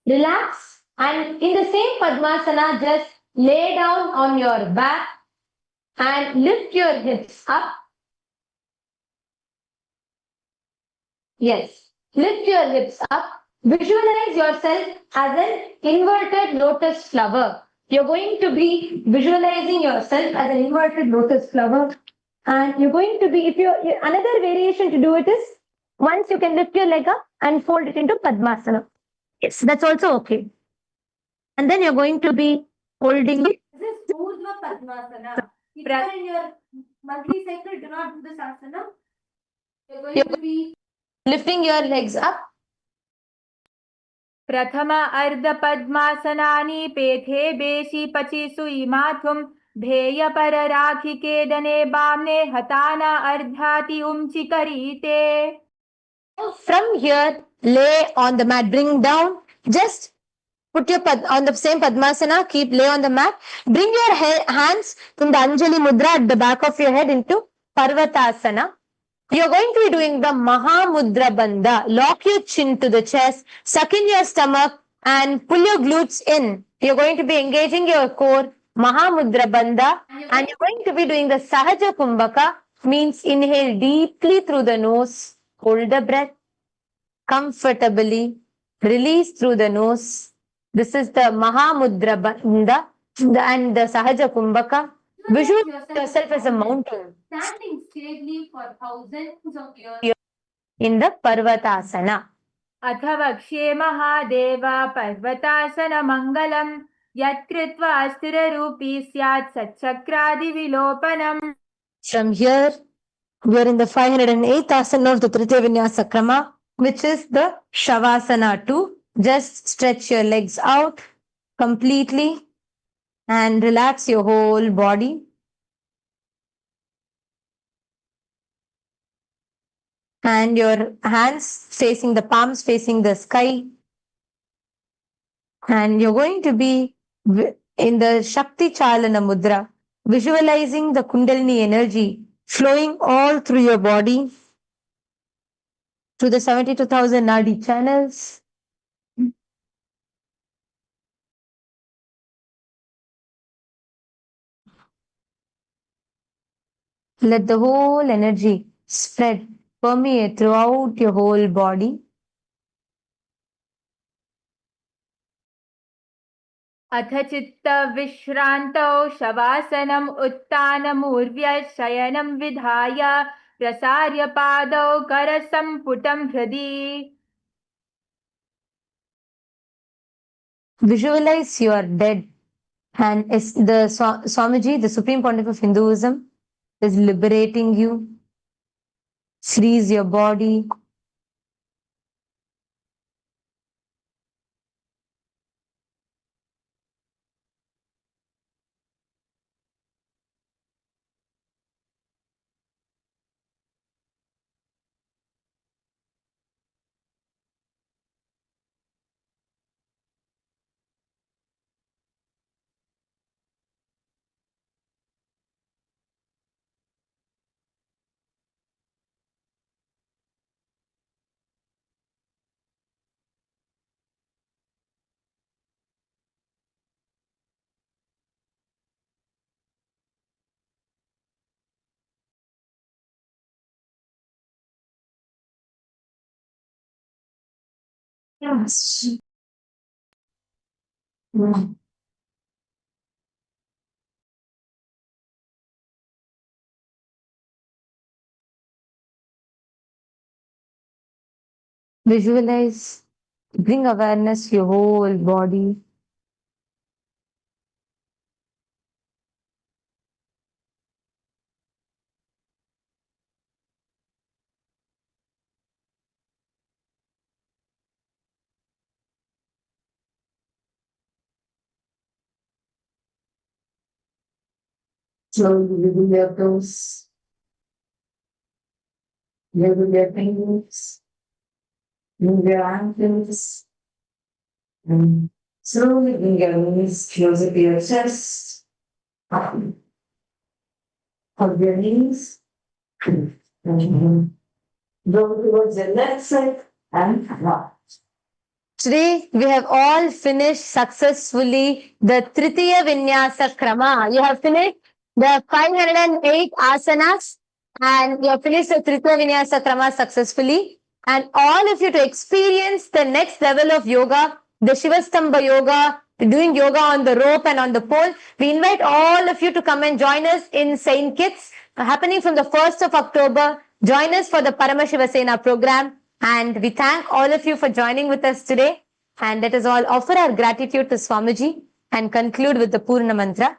relax and in the same Padmasana just lay down on your back and lift your hips up. Yes, lift your hips up. Visualize yourself as an inverted lotus flower. You're going to be visualizing yourself as an inverted lotus flower. And you're going to be, if you another variation to do it is, once you can lift your leg up and fold it into Padmasana. Yes, that's also okay. And then you're going to be holding it. This is Urdhva Padmasana. If you are in your monthly cycle, do not do this asana. You're going to be lifting your legs up. प्रथम अर्धपद्मासनानि पेथे बेशी पचि सुई माथुम भेय पर राखी के दने बामने हताना अर्धाति उमची करीते. From here, lay on the mat, bring down, just put your on the same Padmasana, keep lay on the mat, bring your hands in the Anjali Mudra at the back of your head into Parvatasana. You're going to be doing the MahaMudra Bandha. Lock your chin to the chest, suck in your stomach and pull your glutes in. You're going to be engaging your core, MahaMudra Bandha, and you're going to be doing the Sahaja Kumbhaka, means inhale deeply through the nose, hold the breath comfortably, release through the nose. This is the MahaMudra Bandha and the Sahaja Kumbhaka. Visualize yourself as a mountain, standing steadily for thousands of years in the Parvatasana. अथ वक्ष्ये महादेव पर्वतासन मङ्गलम् यत्कृत्वा स्थिररूपी स्यात् सच्चक्रादिविलोपनम्. From here, we are in the 508th asana of the Tritiya Vinyasa Krama, which is the Shavasana 2. Just stretch your legs out completely and relax your whole body. And your hands facing the palms facing the sky. And you're going to be in the Shakti Chalana Mudra, visualizing the Kundalini energy flowing all through your body, through the 72,000 Nadi channels. Let the whole energy spread, permeate throughout your whole body. अथ चित्त विश्रान्तौ शवासनम् उत्तानमूर्व्य शयनं विधाय प्रसार्य पादौ करसम्पुटं हृदि. Visualize you are dead and the Swamiji, the Supreme Pontiff of Hinduism, is liberating you. Freeze your body. Yes. Visualize, bring awareness to your whole body. Slowly wiggle your toes, wiggle your fingers, move your ankles, and slowly bring your knees closer to your chest. Hug your knees. And go towards the left side and right. Today, we have all finished successfully the Tritiya Vinyasa Krama. You have finished the 508 asanas and you have finished the Tritiya Vinyasa Krama successfully. And all of you to experience the next level of yoga, the Shivastamba yoga, doing yoga on the rope and on the pole. We invite all of you to come and join us in St. Kitts, happening from the 1st of October. Join us for the Paramashiva program. And we thank all of you for joining with us today. And let us all offer our gratitude to Swamiji and conclude with the Purna Mantra.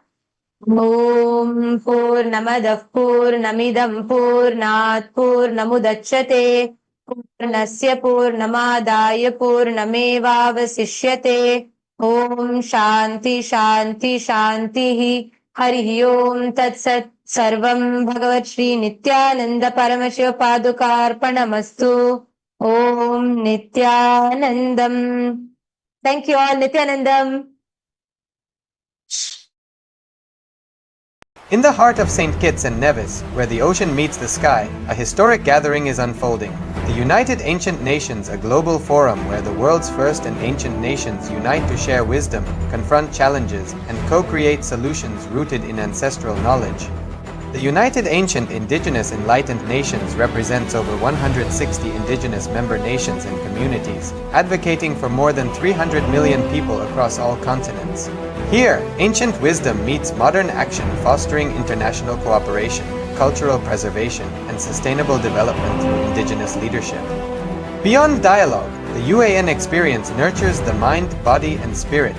Om Purnamadah Purnamidam Purnat Purnamudachyate Purnasya Purnamadaya Purnamevavasishyate Om Shanti Shanti Shanti Harihi Om Tat Sat Sarvam Bhagavat Shri Nithyananda Paramashiva Padukarpanamastu Om Nithyanandam. Thank you all, Nithyanandam. In the heart of St. Kitts and Nevis, where the ocean meets the sky, a historic gathering is unfolding. The United Ancient Nations, a global forum where the world's first and ancient nations unite to share wisdom, confront challenges, and co-create solutions rooted in ancestral knowledge. The United Ancient Indigenous Enlightened Nations represents over 160 indigenous member nations and communities, advocating for more than 300 million people across all continents. Here, ancient wisdom meets modern action, fostering international cooperation, cultural preservation, and sustainable development through indigenous leadership. Beyond dialogue, the UAN experience nurtures the mind, body, and spirit.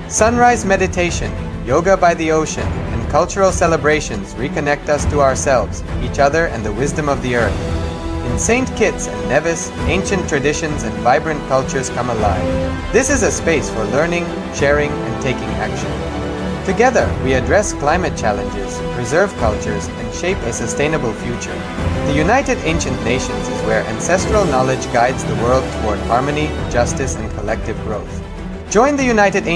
Sunrise meditation, yoga by the ocean, and cultural celebrations reconnect us to ourselves, each other, and the wisdom of the earth. In St. Kitts and Nevis, ancient traditions and vibrant cultures come alive. This is a space for learning, sharing, and taking action. Together, we address climate challenges, preserve cultures, and shape a sustainable future. The United Ancient Nations is where ancestral knowledge guides the world toward harmony, justice, and collective growth. Join the United Ancient